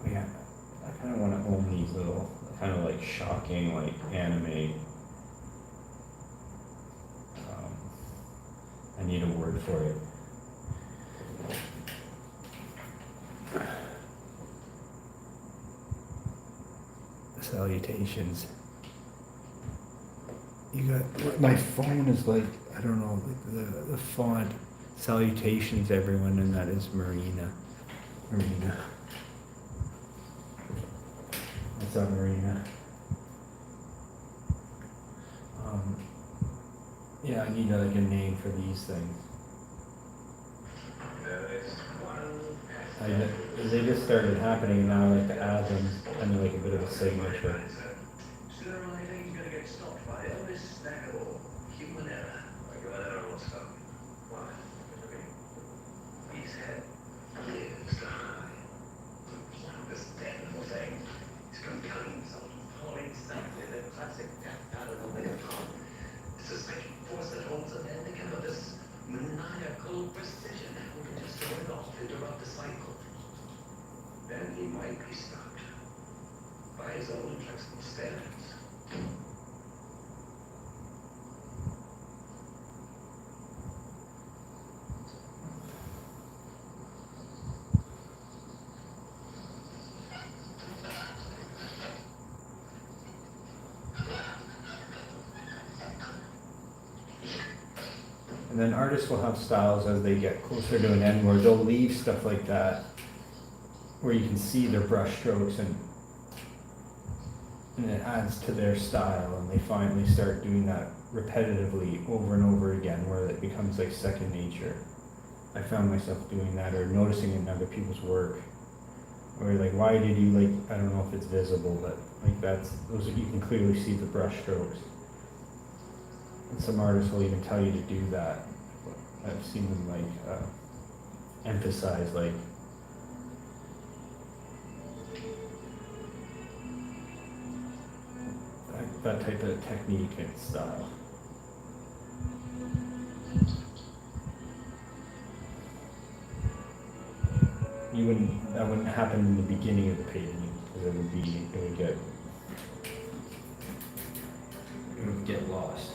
Speaker 1: But yeah, I kind of want to own these little, kind of like shocking, like anime. I need a word for it. Salutations. You got, my phone is like, I don't know, like the font, salutations everyone, and that is Marina. submarina. Yeah, I need like a name for these things. They just started happening and now I like to add them kind of like a bit of a signature.
Speaker 3: Sooner or later, he's gonna get stopped by Elvis Snack or human error.
Speaker 4: Like an error or something.
Speaker 3: Why? His head lives to high. This damnable thing is conconing some horrid something, a classic out of the megaphone. It's a psychic force that holds an ending of this maniacal precision. We can just throw it off, interrupt the cycle. Then he might be stopped by his own inflexible standards.
Speaker 1: And then artists will have styles as they get closer to an end where they'll leave stuff like that, where you can see their brush strokes and it adds to their style, and they finally start doing that repetitively over and over again where it becomes like second nature. I found myself doing that or noticing it in other people's work. Or like, why did you like, I don't know if it's visible, but like those you can clearly see the brush strokes. And some artists will even tell you to do that. I've seen them like emphasize like that type of technique and style. That wouldn't happen in the beginning of the painting because it would get lost.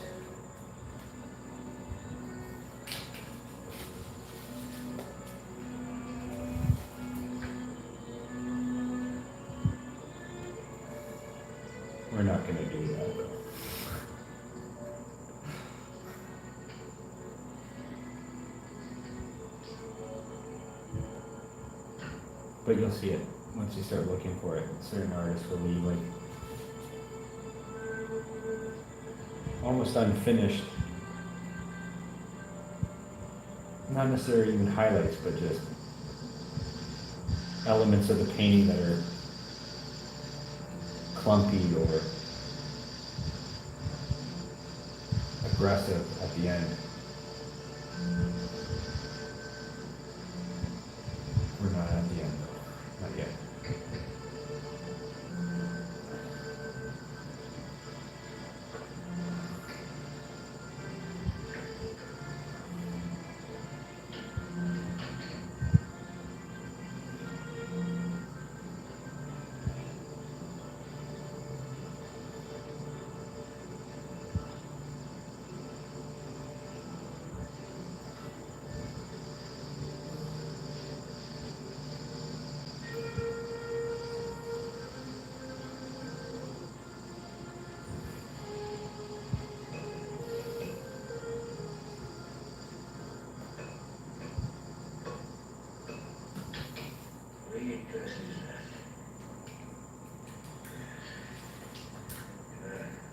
Speaker 1: We're not going to do that though. But you'll see it once you start looking for it. Certain artists will leave like almost unfinished, not necessarily even highlights, but just elements of the painting that are clumpy or aggressive at the end. We're not at the end though, not yet.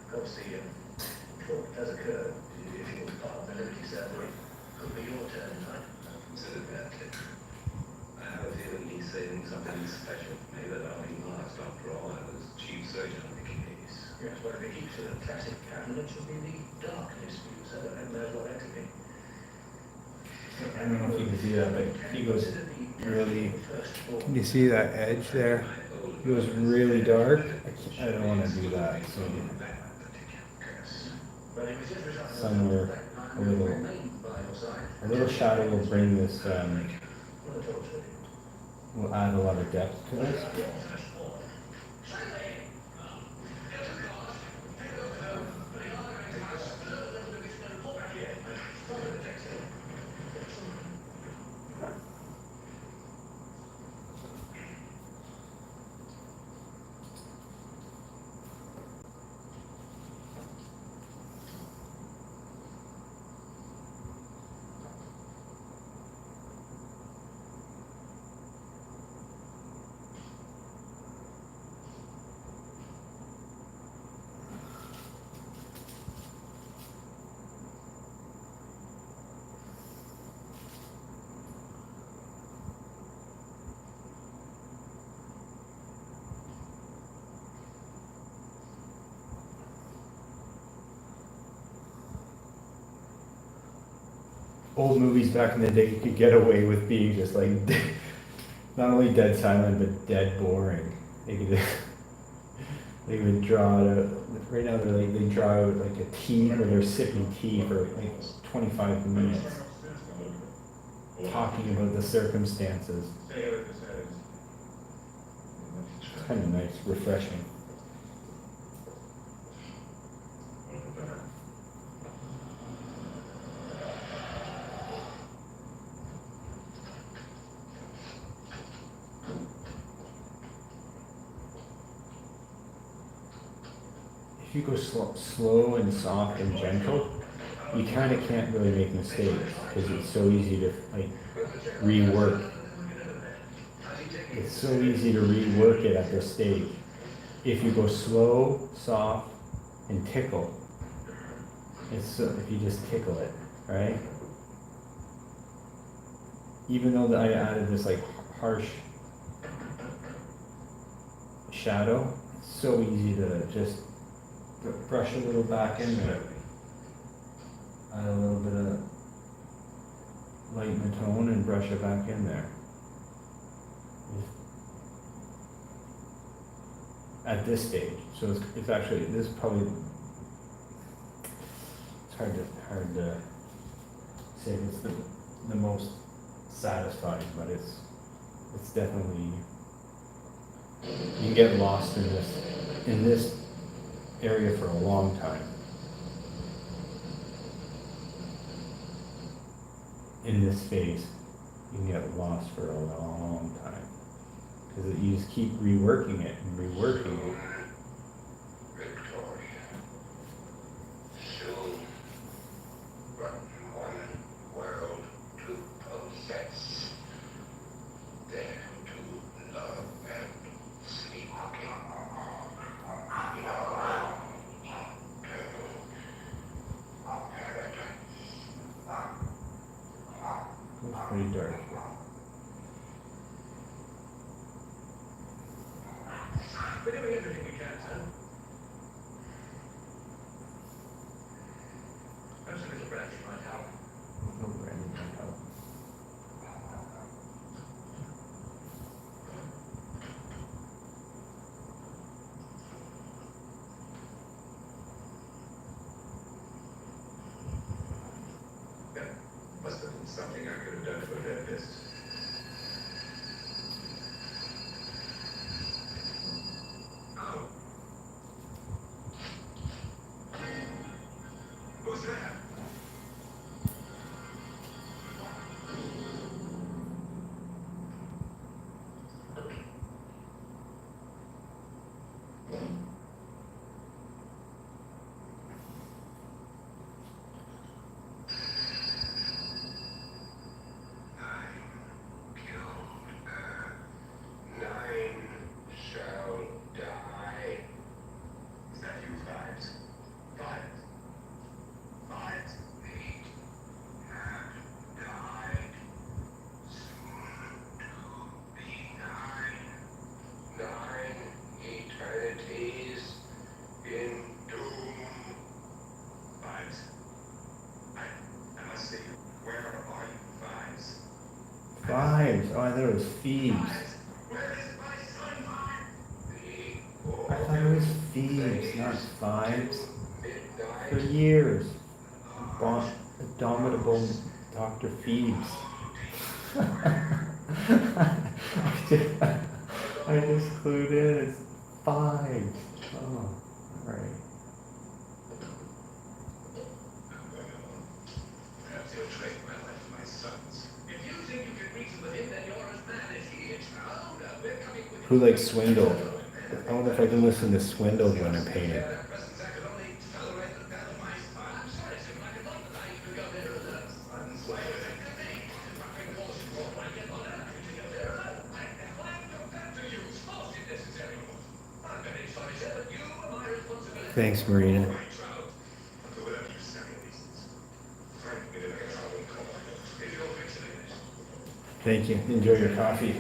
Speaker 3: Of course, the talk does occur. If you're part of the Liberty Ceremony, could be your turn tonight.
Speaker 4: Consider that, kid. I have a feeling he's saving something special. Maybe that outing last after all. I was chief surgeon on the case.
Speaker 3: Yes, well, if it keeps a classic pattern, it should be the darkness view, so that knows what that could be.
Speaker 1: I don't know if you can see that, but he goes really, can you see that edge there? It goes really dark. I don't want to do that, so somewhere a little shadow will bring this, will add a lot of depth to this. old movies back in the day, you could get away with being just like, not only dead silent, but dead boring. They could, they would draw it out, right now they're like, they draw out like a tea, where they're sipping tea for like 25 minutes, talking about the circumstances. It's kind of nice, refreshing. If you go slow and soft and gentle, you kind of can't really make mistakes because it's so easy to like rework. It's so easy to rework it at this stage. If you go slow, soft, and tickle, it's so, if you just tickle it, right? Even though I added this like harsh shadow, it's so easy to just brush a little back in there. Add a little bit of lighten the tone and brush it back in there. At this stage, so it's actually, this is probably, it's hard to say if it's the most satisfying, but it's definitely, you can get lost in this area for a long time. In this phase, you can get lost for a long time. Because you just keep reworking it and reworking it.
Speaker 4: Victoria. Soon. But one world to possess. There to love and sleepwalking.
Speaker 1: It's pretty dark.
Speaker 3: We're doing everything we can, sir. Perhaps a little brandy might help.
Speaker 1: No branding can help.
Speaker 4: That must have been something I could have done for a therapist. Oh. Who's that? Nine shall die. Is that you, Fives? Fives? Fives? 8 have died. Soon to be 9. 9 eternities in doom. Fives? I must see you. Where are you, Fives?
Speaker 1: Fives. Oh, I thought it was thieves.
Speaker 4: Where is my son, Fives?
Speaker 1: I thought it was thieves, not fives. For
Speaker 4: Midnight.
Speaker 1: years. Abominable Dr. Phoebes. I just clued in. It's fives. Oh, alright.
Speaker 4: Perhaps he'll trade my life for my son's.
Speaker 3: If you think you can reason with him, then you're as mad as he is. Oh, no, we're coming with you.
Speaker 1: Who likes Swindled? I wonder if I can listen to Swindled when I'm painting.
Speaker 3: Presents I could only tolerate the bell of my spine. I'm sorry, sir, but I could not allow you to go there alone. Why would it be me? If I can force you or I get on earth to go there alone. Why would you have to use force if necessary? I'm very sorry, sir, but you are my responsibility.
Speaker 1: Thanks, Marina.
Speaker 4: My child. I'll do whatever you say, reasons. Find me to make a trouble call. If you'll fix it.
Speaker 1: Thank you. Enjoy your coffee.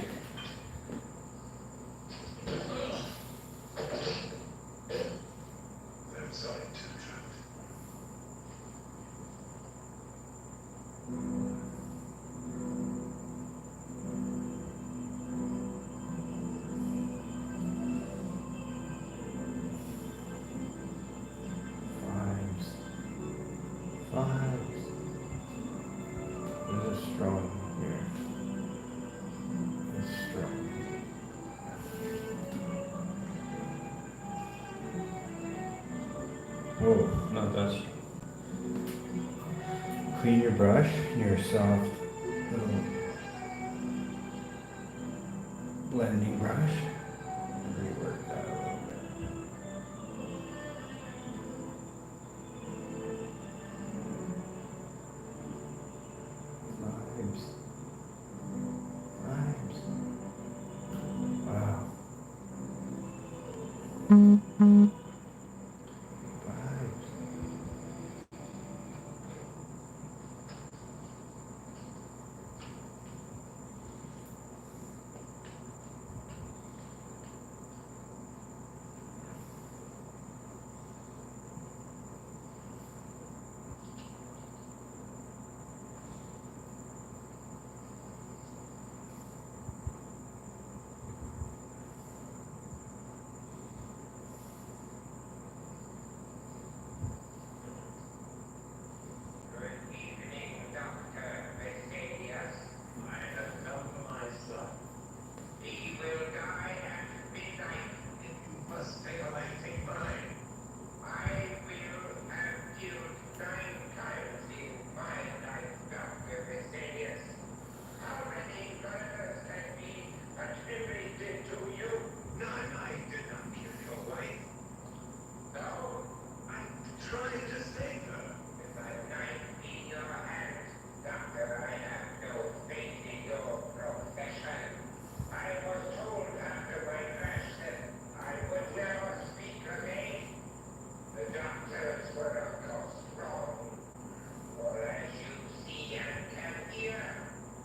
Speaker 4: I'm sorry to the truth.
Speaker 1: clean your brush, your soft little blending brush. Rework that a little bit. Vibes. Vibes. Wow. Vibes.
Speaker 3: Good evening, Dr. Vesalius. I have come for my son. He will die at midnight if you must take away mine. I will have killed 9 times in my life, Dr. Vesalius. How many murders can be attributed to you? None. I did not kill your wife. No. I tried to save her. With my knife in your hand, Doctor, I have no faith in your profession. I was told after my crash that I would never speak again. The doctors were of course wrong. For as you see and can hear,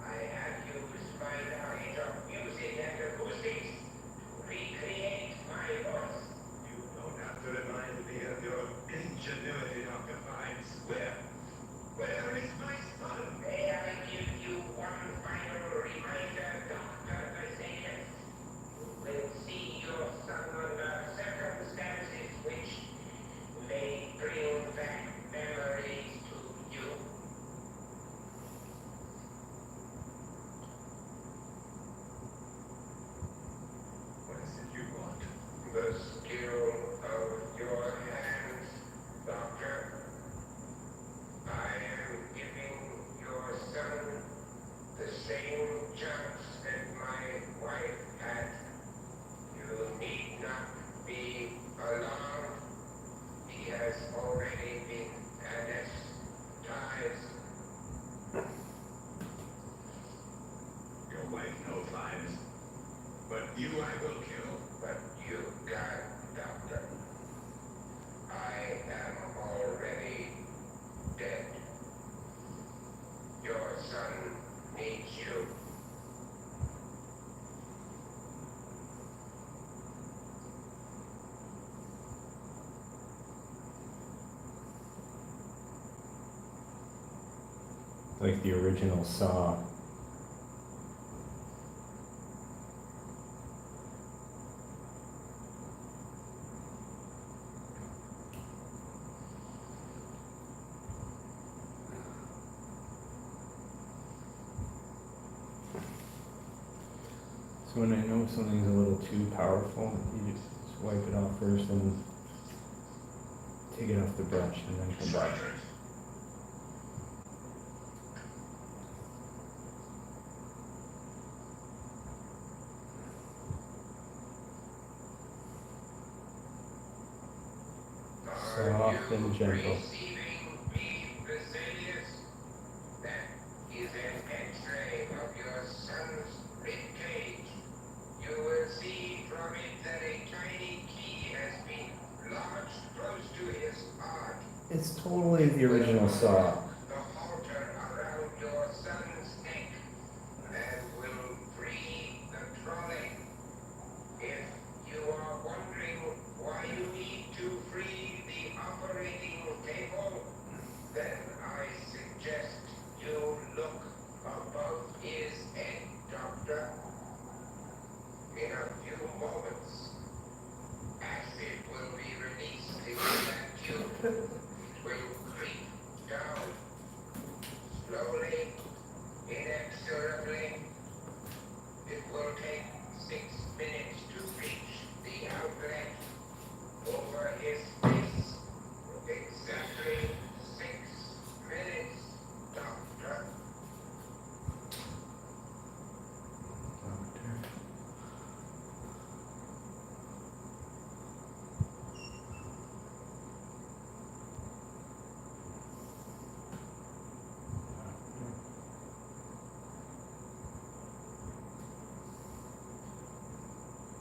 Speaker 3: I have used my knowledge of music and acoustics to recreate my voice.
Speaker 4: You don't have to remind me of your ingenuity, Dr. Vines. Where is my son?
Speaker 3: May I give you one final reminder, Dr. Vesalius? You will see your son under circumstances which may bring back memories to you.
Speaker 4: What is it you want?
Speaker 3: The skill of your hands, Doctor. I am giving your son the same chance that my wife had. You need not be alarmed. He has already been anesthetized.
Speaker 4: Your wife knows lies. But you I will kill.
Speaker 3: But you got, Doctor. I am already dead. Your son needs you.
Speaker 1: Like the original Saw. So when I know something's a little too powerful, you just wipe it off first and take it off the brush and then come back. Soft and gentle.
Speaker 3: Receiving me, Vesalius? That is an X-ray of your son's ribcage. You will see from it that a tiny key has been lodged close to his heart.
Speaker 1: It's totally the original Saw.
Speaker 3: The halter around your son's neck and will free the trolley. If you are wondering why you need to free the operating table, then I suggest you look above his head, Doctor. In a few moments, acid will be released into that tube. It will creep down slowly, inexorably. It will take 6 minutes to reach the outlet over his face. Exactly 6 minutes,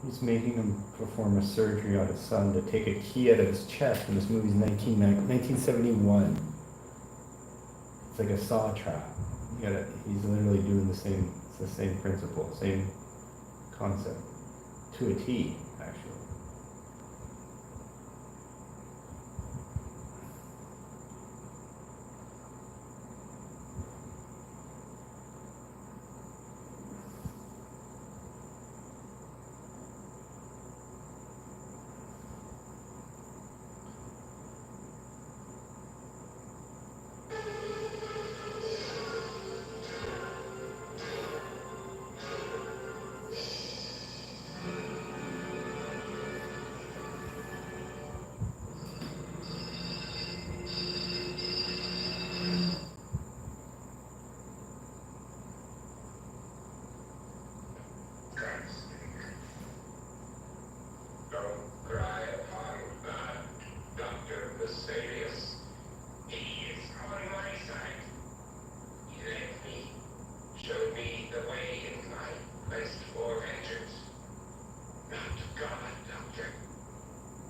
Speaker 1: He's making him perform a surgery on his son to take a key out of his chest, and this movie's 1971. It's like a saw trap. He's literally doing the same, it's the same principle, same concept, to a T, actually.
Speaker 4: Don't cry upon God, Dr. Vesalius. He is on my side. He led me, showed me the way in my quest for vengeance. Not God, Doctor.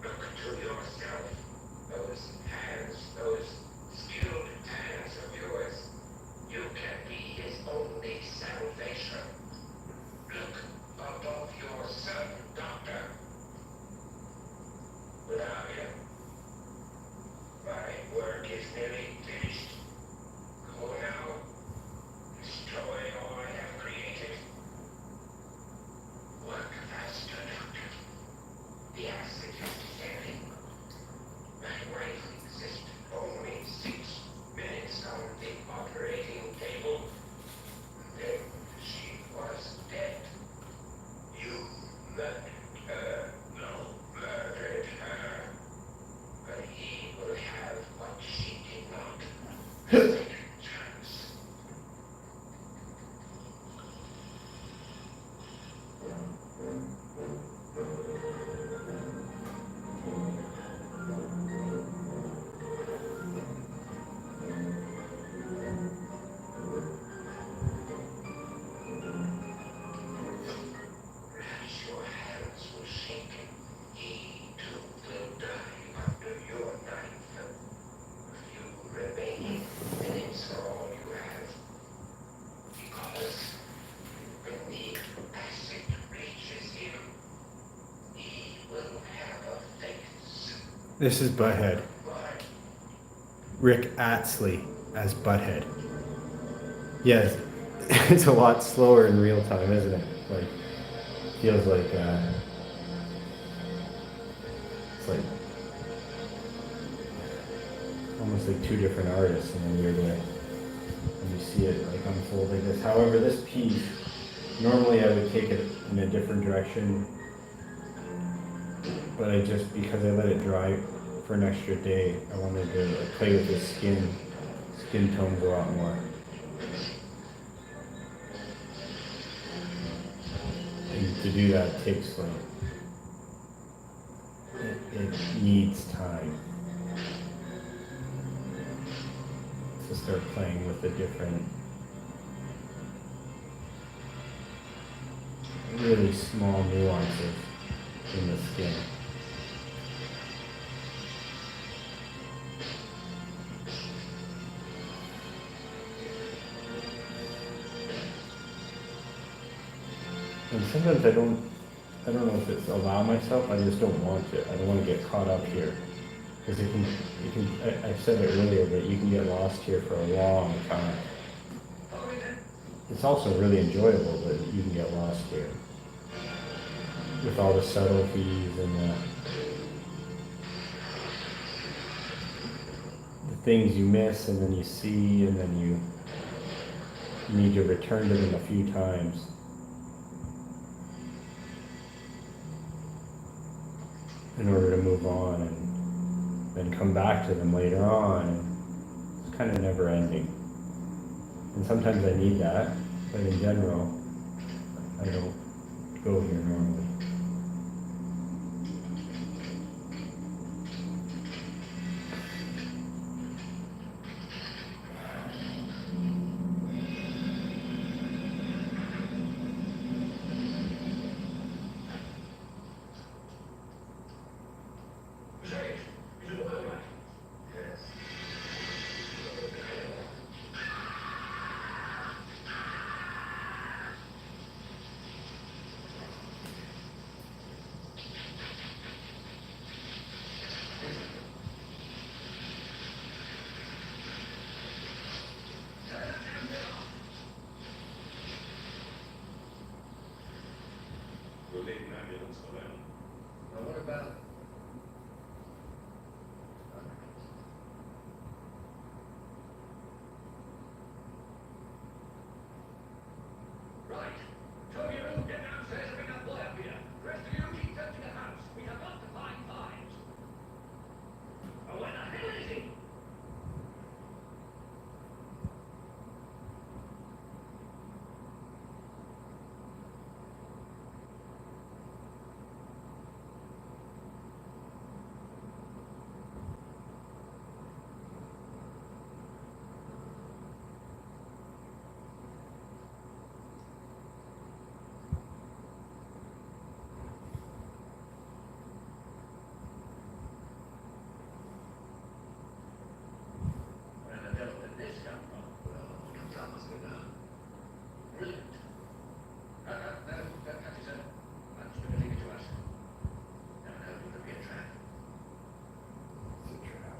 Speaker 4: Look to yourself. Those hands, those skilled hands of yours. You can be his only salvation. Look above yourself, Doctor. Without him, my work is nearly finished. Go now. Destroy all I have created. Work faster, Doctor. The acid is descending. My wife existed only 6 minutes on the operating table. Then she was dead. You murdered her. No, murdered her. But he will have what she did not. Second chance. As your hands will shake, he too will die under your knife. A few remaining minutes are all you have. Because when the acid reaches him, he will have a face.
Speaker 1: This is Butthead.
Speaker 4: But
Speaker 1: Rick Atsley as Butthead. Yes, it's a lot slower in real time, isn't it? Like, feels like, it's like almost like two different artists in a weird way. And you see it like unfolding this. However, this piece, normally I would take it in a different direction, but I just, because I let it dry for an extra day, I wanted to like, play with the skin tones a lot more. And to do that takes like, it needs time to start playing with the different, really small nuances in the skin. And sometimes I don't know if it's allow myself, I just don't want to. I don't want to get caught up here. Because I said it earlier, but you can get lost here for a long time. It's also really enjoyable, but you can get lost here. With all the subtleties and the things you miss and then you see and then you need to return to them a few times. In order to move on and then come back to them later on. And it's kind of never ending. And sometimes I need that, but in general, I don't go here normally.
Speaker 3: need an ambulance for that. Now what about? Right. Two of you get downstairs and bring that boy up here. The rest of you keep searching the house. We have got to find Fives. Oh, where the hell is he? Where the devil did this come from? Well, it comes out as good now. Brilliant. No, catch yourself. I'm just going to leave it to us. Never know, it could be a trap.
Speaker 1: It's a trap.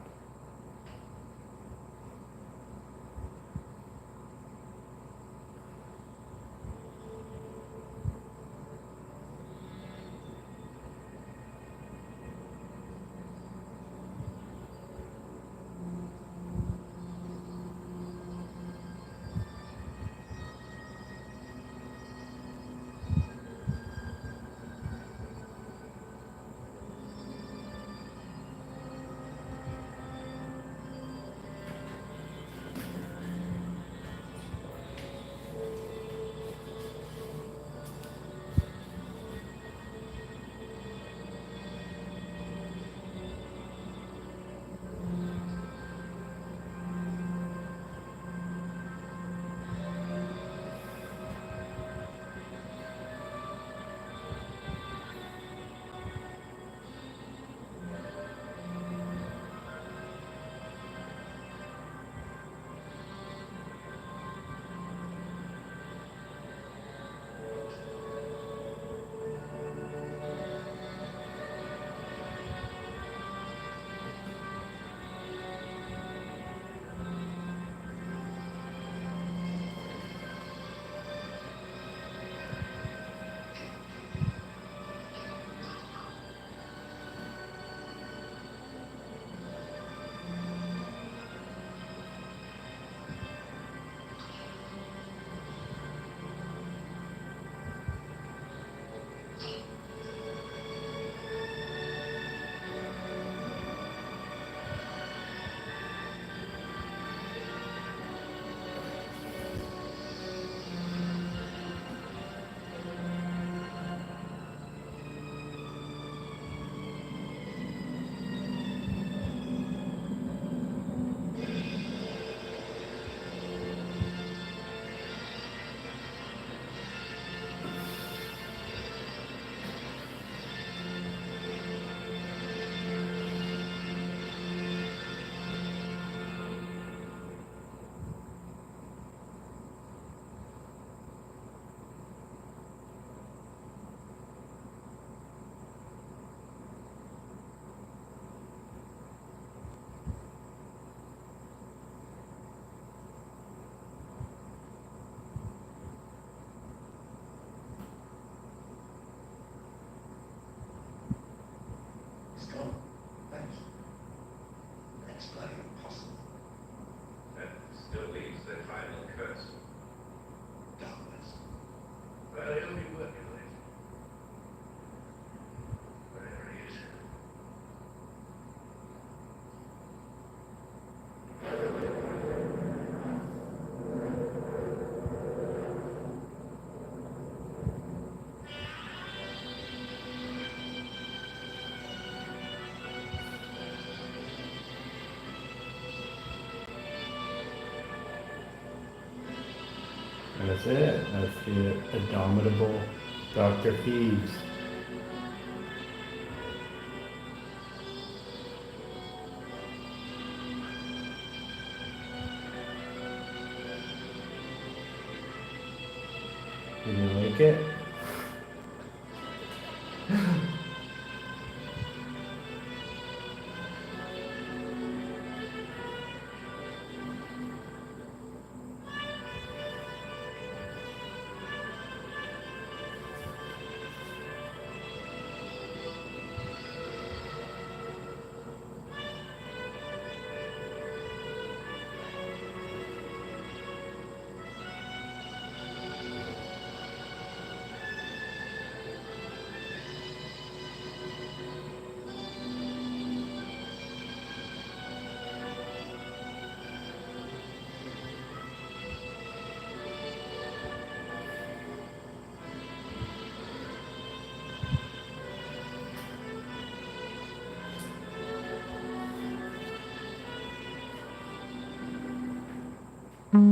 Speaker 3: It's gone. Thanks. That's bloody impossible.
Speaker 4: That still leaves the final curse.
Speaker 3: Darkness. Well, it'll be working on it. Wherever he is.
Speaker 1: And that's it. That's the indomitable Dr. Phoebes. Did you like it? What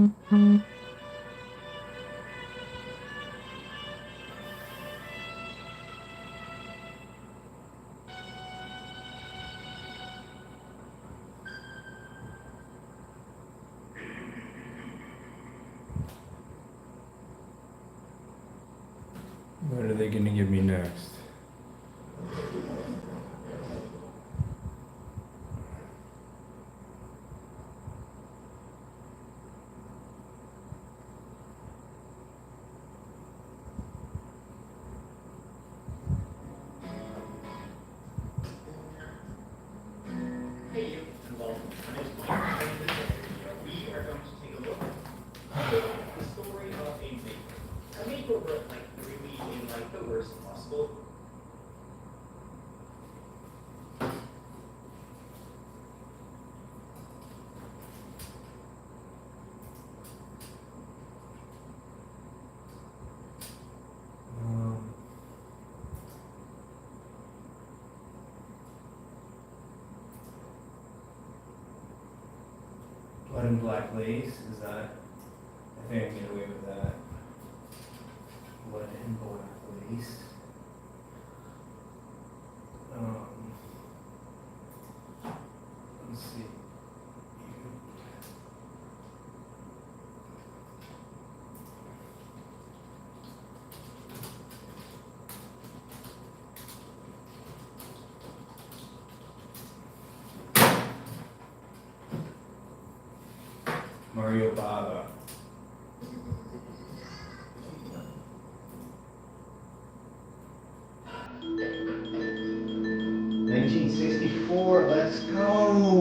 Speaker 1: are they gonna give me next?
Speaker 3: Hey, you. Hello. My name's Mike. In this video, we are going to take a look at the story of a baker. A makeover, like, really in, like, the worst possible.
Speaker 1: Um, Blood and black lace, is that? I think I can get away with that. Blood and black lace. Um, let's see. Mario Bava.
Speaker 5: 1964, let's go!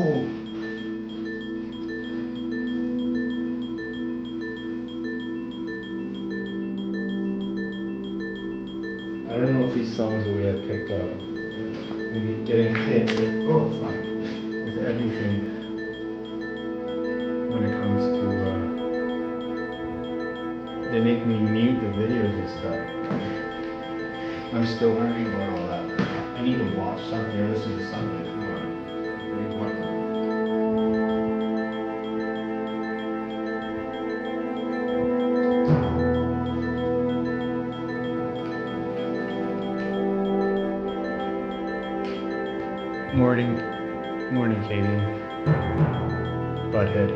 Speaker 2: I don't know if these songs we had picked up. Maybe getting hit with everything when it comes to, they make me mute the videos and stuff.
Speaker 5: I'm still learning about all that. I need to watch something or listen to something. Come on. What are you talking about?
Speaker 2: Morning, morning, Katie. Butthead.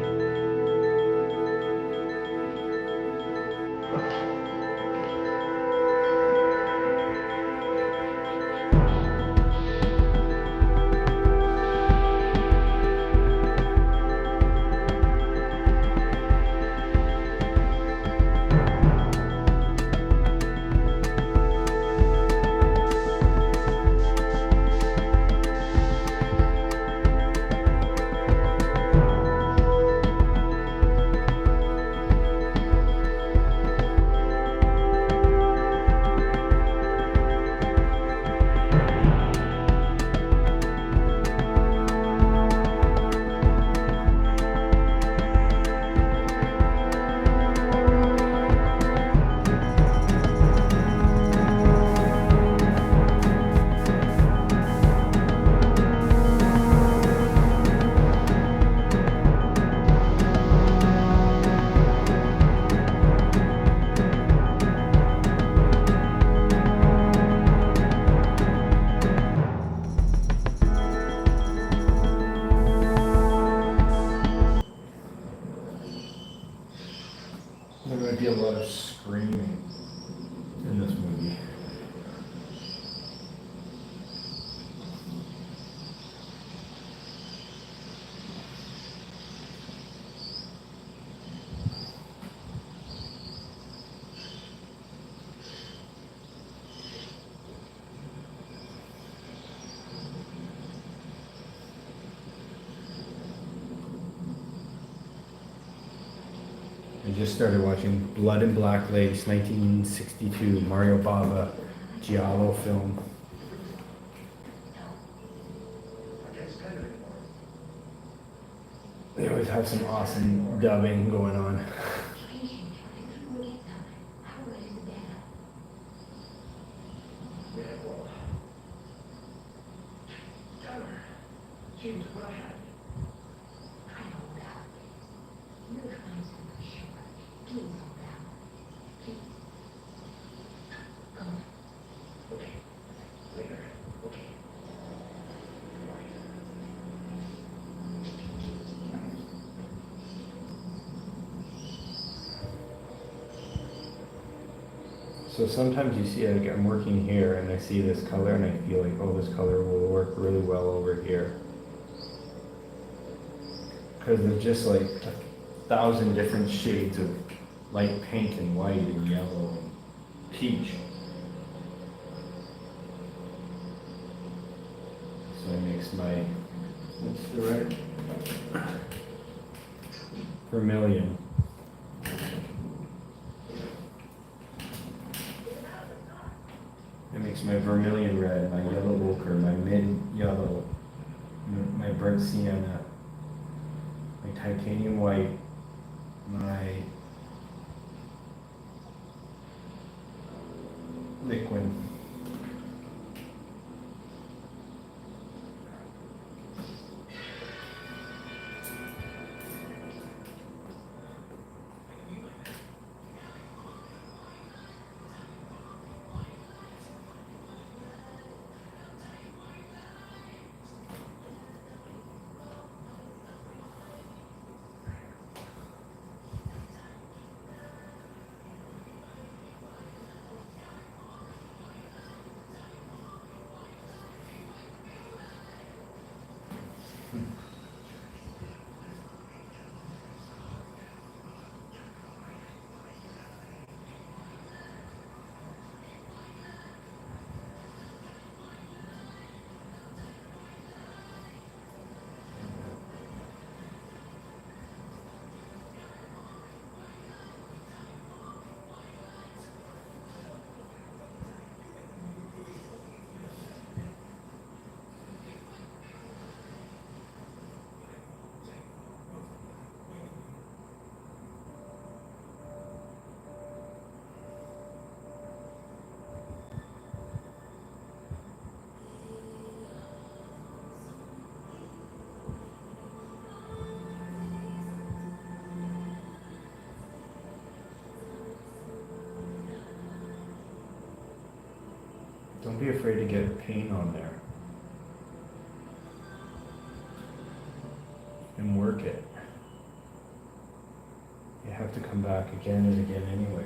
Speaker 1: There might be a lot of screaming in this movie. I just started watching Blood and Black Lace, 1962, Mario Bava, Giallo film. They always have some awesome dubbing going on.
Speaker 3: Yeah, well. Tyler, here's what I had.
Speaker 6: I know that. You're the kind of
Speaker 2: So sometimes you see, like, I'm working here and I see this color and I feel like, oh, this color will work really well over here. Because there's just like 1,000 different shades of light pink and white and yellow and peach. So it makes my, what's the right? Vermilion. It makes my vermilion red, my yellow ochre, my mid yellow, my burnt sienna, my titanium white, my liquid. Don't be afraid to get paint on there. And work it. You have to come back again and again anyway.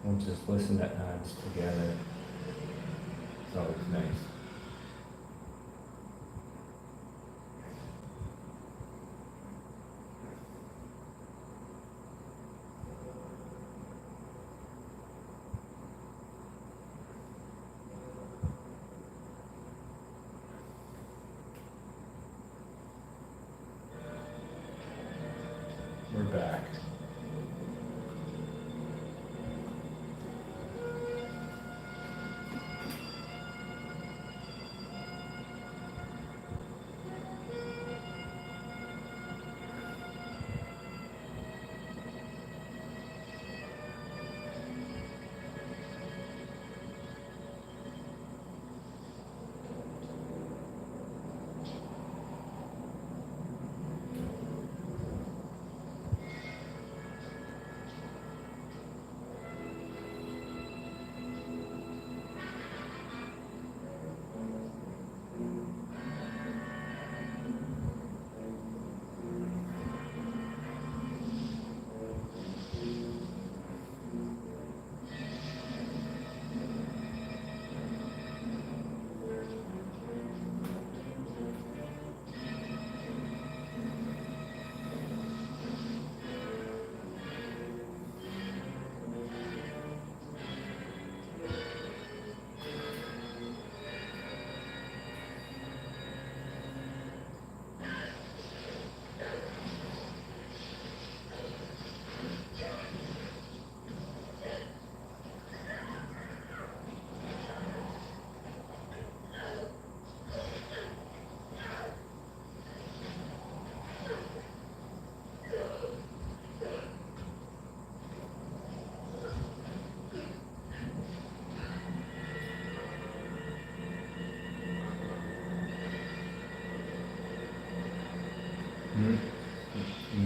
Speaker 2: And just listen to ads together. It's always nice. We're back.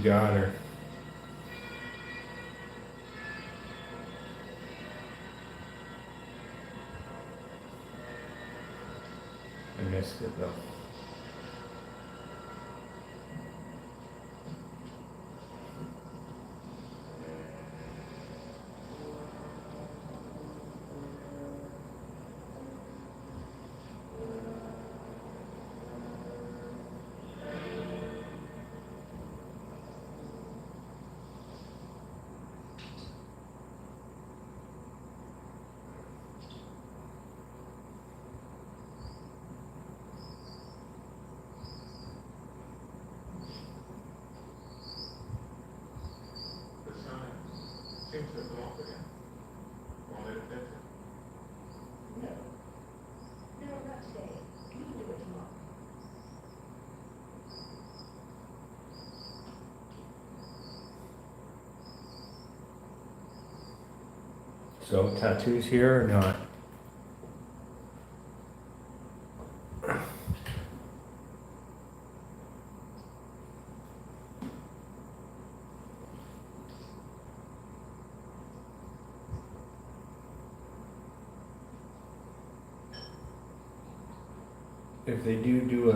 Speaker 1: You got her. I missed it though.
Speaker 4: The sign seems to have come off again. Won't let it fit.
Speaker 3: No. No, not today. You can do it tomorrow.
Speaker 1: So tattoos here or not? If they do a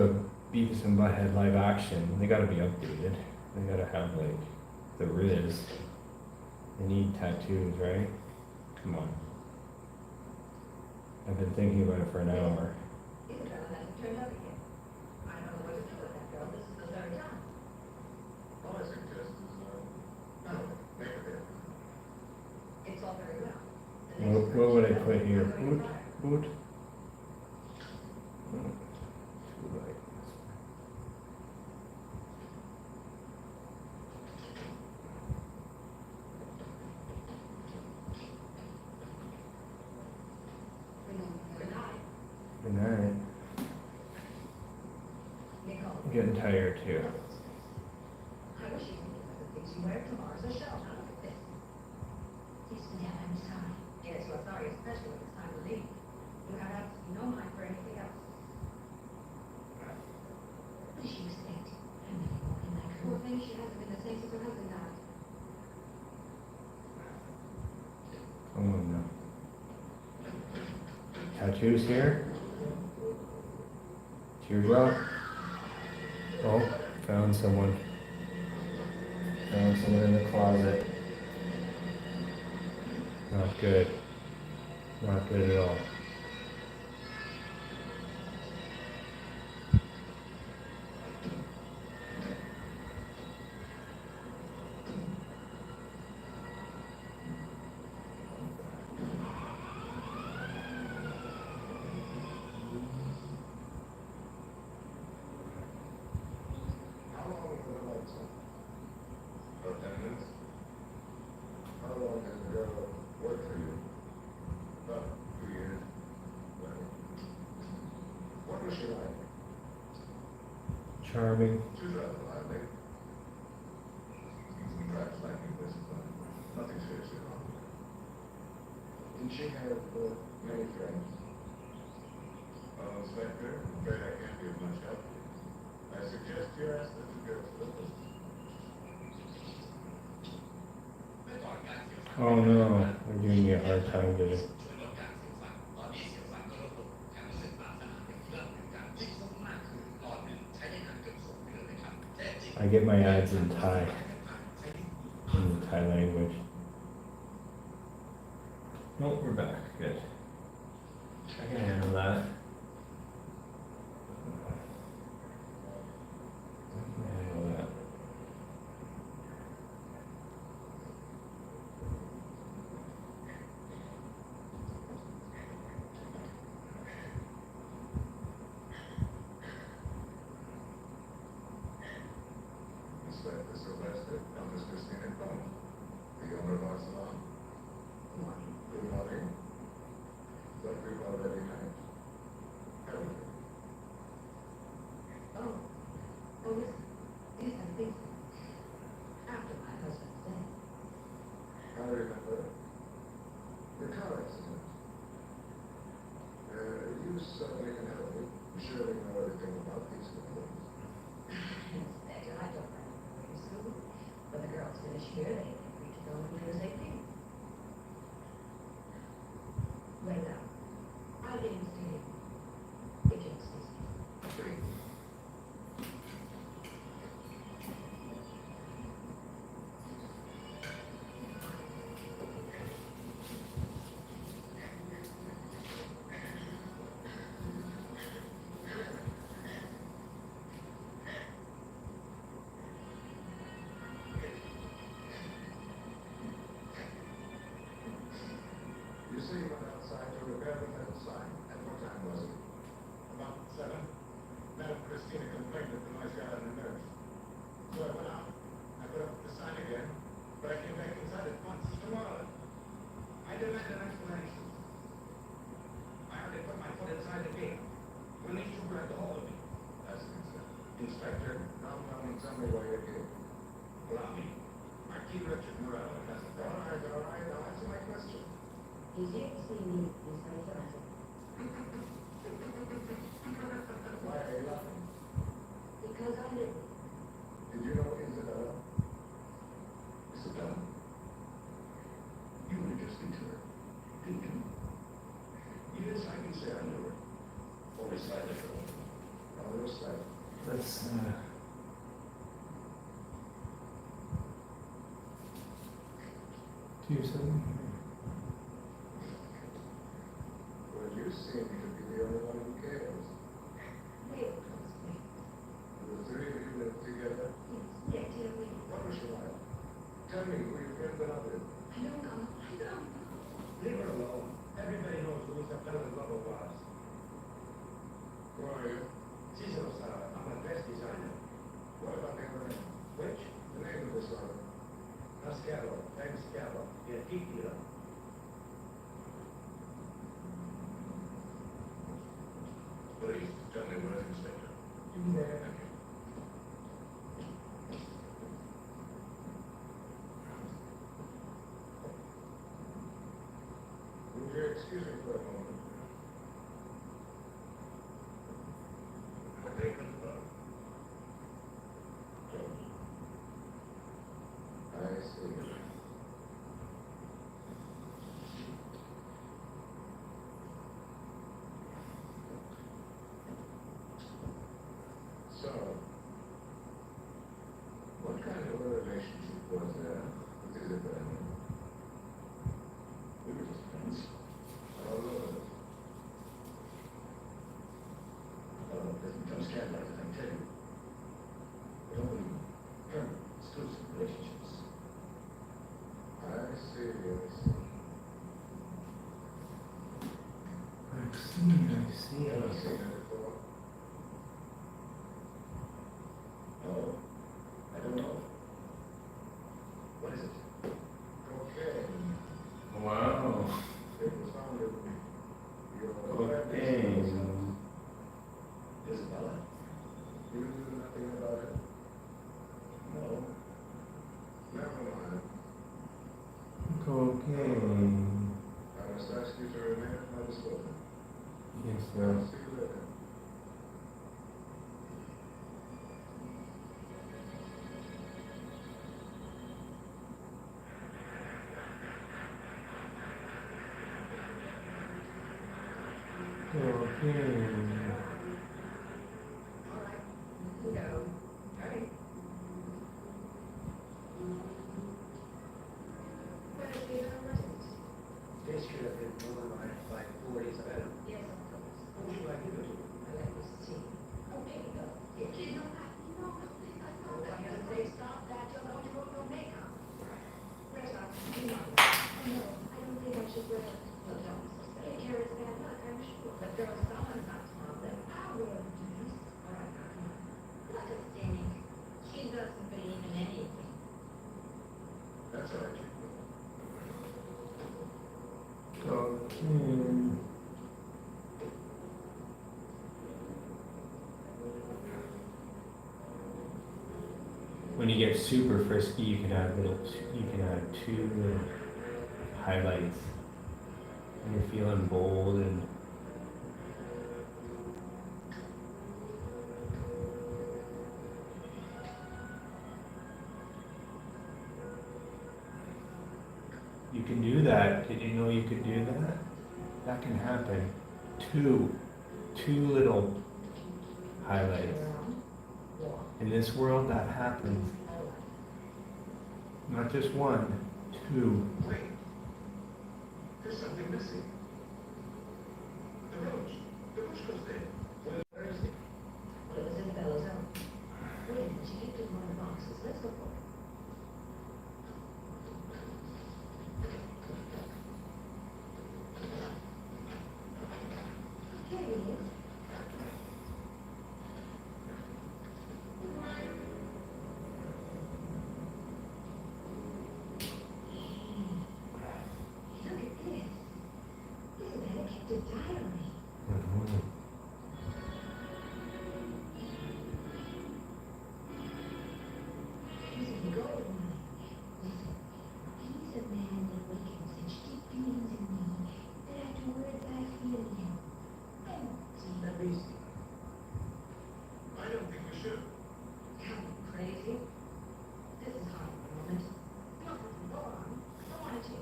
Speaker 1: Beavis and Butthead live action, they gotta be updated. They gotta have like the Riz. They need tattoos, right? Come on. I've been thinking about it for an hour.
Speaker 3: Isabella hasn't turned up again. I don't know what to do with that girl. This is the third time.
Speaker 4: All I suggest is, no, make it there.
Speaker 3: It's all very well. The next
Speaker 1: What would I
Speaker 3: person
Speaker 1: put here?
Speaker 3: I'm going to
Speaker 1: Boot?
Speaker 3: fire.
Speaker 1: Boot? Too light.
Speaker 3: Good night.
Speaker 1: Good night.
Speaker 3: Nicole.
Speaker 1: I'm getting tired too.
Speaker 3: I wish you could get the things you wear tomorrow's a show. Now look at this. He's been down his time. Yes, well, sorry, especially when it's time to leave. You have absolutely no mind for anything else. What does she expect? I'm really walking like her. Poor thing, she hasn't been the same since her husband died.
Speaker 1: Come on now. Tattoos here. Teardrop. Oh, found someone. Found someone in the closet. Not good. Not good at all.
Speaker 4: How long have the lights on? About 10 minutes. How long has the girl worked for you? About 2 years. Well, what was she like?
Speaker 1: Charming.
Speaker 4: She was rather lively. Perhaps like me, this, but nothing seriously wrong. Did she have many friends? Inspector, I'm afraid I can't be of much help. I suggest you ask the two girls to the list.
Speaker 1: Oh no, they're giving me a hard time today. I get my ads in Thai, in the Thai language. Nope, we're back. Good. I can handle that. I can handle that.
Speaker 4: Inspector Sylvester, I'm Miss Christina Cohen, the owner of our salon.
Speaker 3: Good morning.
Speaker 4: Good morning. But we've already met. Haven't we?
Speaker 3: Oh. Oh, yes. Yes, I think so. After my husband's death.
Speaker 4: I remember. The car accident. You certainly can help me. You surely know everything about these things.
Speaker 3: Inspector, I don't remember going to school.
Speaker 6: finish here, they agree to go and do as they think. Right now, I didn't see it. It just is.
Speaker 4: Three. You say you went outside to repair the metal sign. At what time was it? About 7. Madam Christina complained that the noise got on her nerves. So I went out. I put up the sign again, but I came back inside at once. Tomorrow. I demand an explanation. I already put my foot inside the gate when these two grabbed a hold of me. That's an incident. Inspector, now come and tell me why you're here. Allow me. Marquis Richard Morello has a... All right, now answer my question.
Speaker 6: He's here to see me, Miss Iterative.
Speaker 4: Why are you laughing?
Speaker 6: Because I live.
Speaker 4: Did you know Isabella? Isabella? You were interesting to her, didn't you? Yes, I can say I knew her. Only slightly ago. Only slightly.
Speaker 1: Let's, do something
Speaker 4: Well, you seem to be the only one who cares.
Speaker 6: They were close to me.
Speaker 4: The three of you live together.
Speaker 6: Yes, they're terribly.
Speaker 4: What was she like? Tell me who your friend been up with.
Speaker 6: I don't know. I don't know.
Speaker 3: Leave her alone. Everybody knows who Isabella's lover was.
Speaker 4: Who are you?
Speaker 3: Cesar Sara, I'm a dress designer.
Speaker 4: What about the other name?
Speaker 3: Which?
Speaker 4: The name of this other.
Speaker 3: Nascaro, Scaro, yeah, keep it up.
Speaker 4: Please, tell me what it is, Inspector.
Speaker 3: Yeah.
Speaker 4: Thank you. Would you excuse me for a moment? I think it's about. I see. So, what kind of a relationship was there with Isabel? We were just friends. All over it. Doesn't come scared like that, I tell you. We don't believe in permanent, exclusive relationships. I see, I see. Never seen it before. Oh, I don't know. What is it? Cocaine.
Speaker 2: Wow.
Speaker 4: It was found in your
Speaker 2: Cocaine.
Speaker 4: Isabella? You knew nothing about it? No. Never mind.
Speaker 1: cocaine.
Speaker 4: I must ask you to remain at my disposal.
Speaker 1: Yes,
Speaker 4: I'll
Speaker 1: sir.
Speaker 4: see you later.
Speaker 1: Cocaine.
Speaker 6: All right. You go. Hey. Where is the other residence?
Speaker 3: This should have been more like 47.
Speaker 6: Yes, of course.
Speaker 3: Who should I give it to?
Speaker 6: I let you see. Okay, go. You did not have, no, I gotta say, stop that, don't you put no makeup. Where's our, no, I don't think I should wear it. Well, don't. Take care, it's bad luck, I'm sure. But there was someone not to know that I will do this. All right, now, come on. Look at Stanley. She doesn't believe in anything.
Speaker 4: That's all right.
Speaker 1: Cocaine. When you get super frisky, you can add two little highlights. When you're feeling bold and You can do that. Did you know you could do that? That can happen. Two little highlights. In this world, that happens. Not just one, two.
Speaker 4: Wait. There's something missing. The roach. The roach goes there. Where is it?
Speaker 6: Well, it was in Bella's own. Wait a minute, she kept it in one of the boxes. Let's go for it. Here it is. Look at this. Isabella kept a diary. He's a golden one. Listen, he's a man that awakens such deep feelings in me that afterwards I feel him.
Speaker 4: Isn't that easy? I don't think we should.
Speaker 6: Come on, crazy. This is hard for a moment. No, go on. I want to.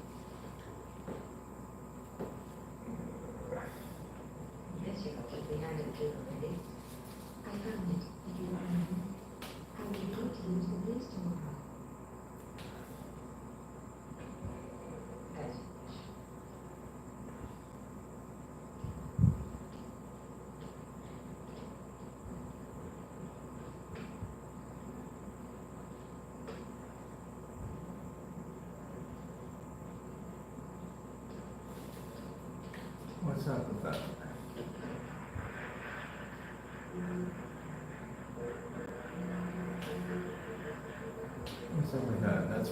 Speaker 6: Yes, you got it behind it too, already. I found it, if you don't mind. I will be able to use the list tomorrow. As you wish.
Speaker 1: What's up with that? What's up with that? That's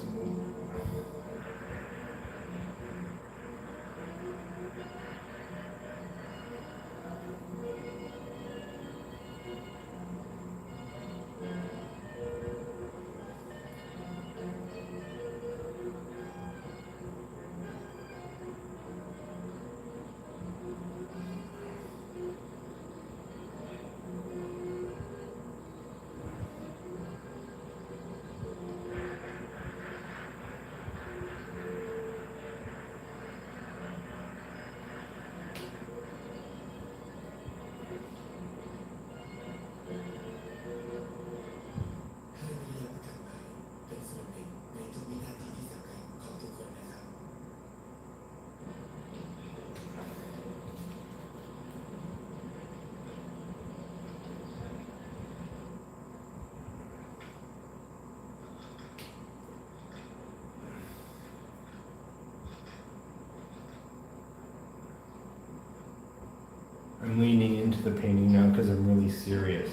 Speaker 1: I'm leaning into the painting now because I'm really serious.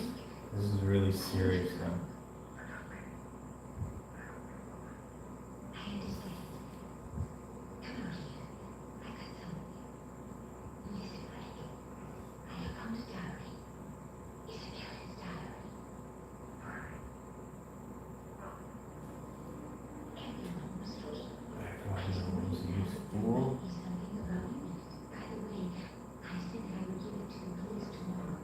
Speaker 1: This is really serious now.
Speaker 6: I understand. Come on here. I got something. Listen, Frank. I have found a diary. Isabella's diary. Everyone was free.
Speaker 1: Everyone knows you fool.
Speaker 6: Something about you. By the way, I said that I would give it to the police tomorrow.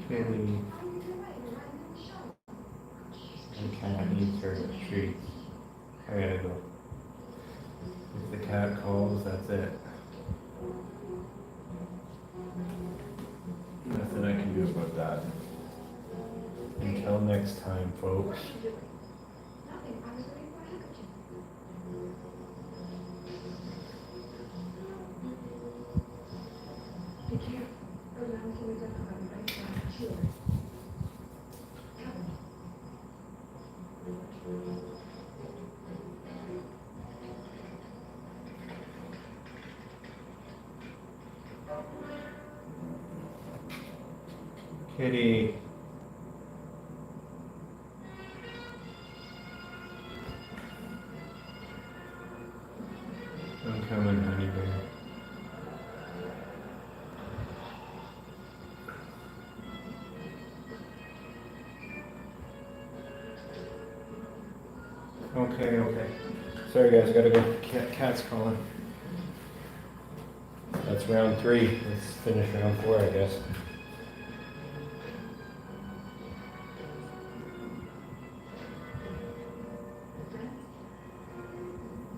Speaker 1: Kitty. The cat needs her treats. I gotta go. If the cat calls, that's it. Nothing I can do about that. Until next time, folks.
Speaker 6: Nothing, I was waiting for a handkerchief. Be careful. Those mountains always have to run right down to it. Cover me.
Speaker 1: Kitty. I'm coming, honey bear. Okay. Sorry guys, I gotta go. Cat's calling. That's round 3. Let's finish round 4, I guess.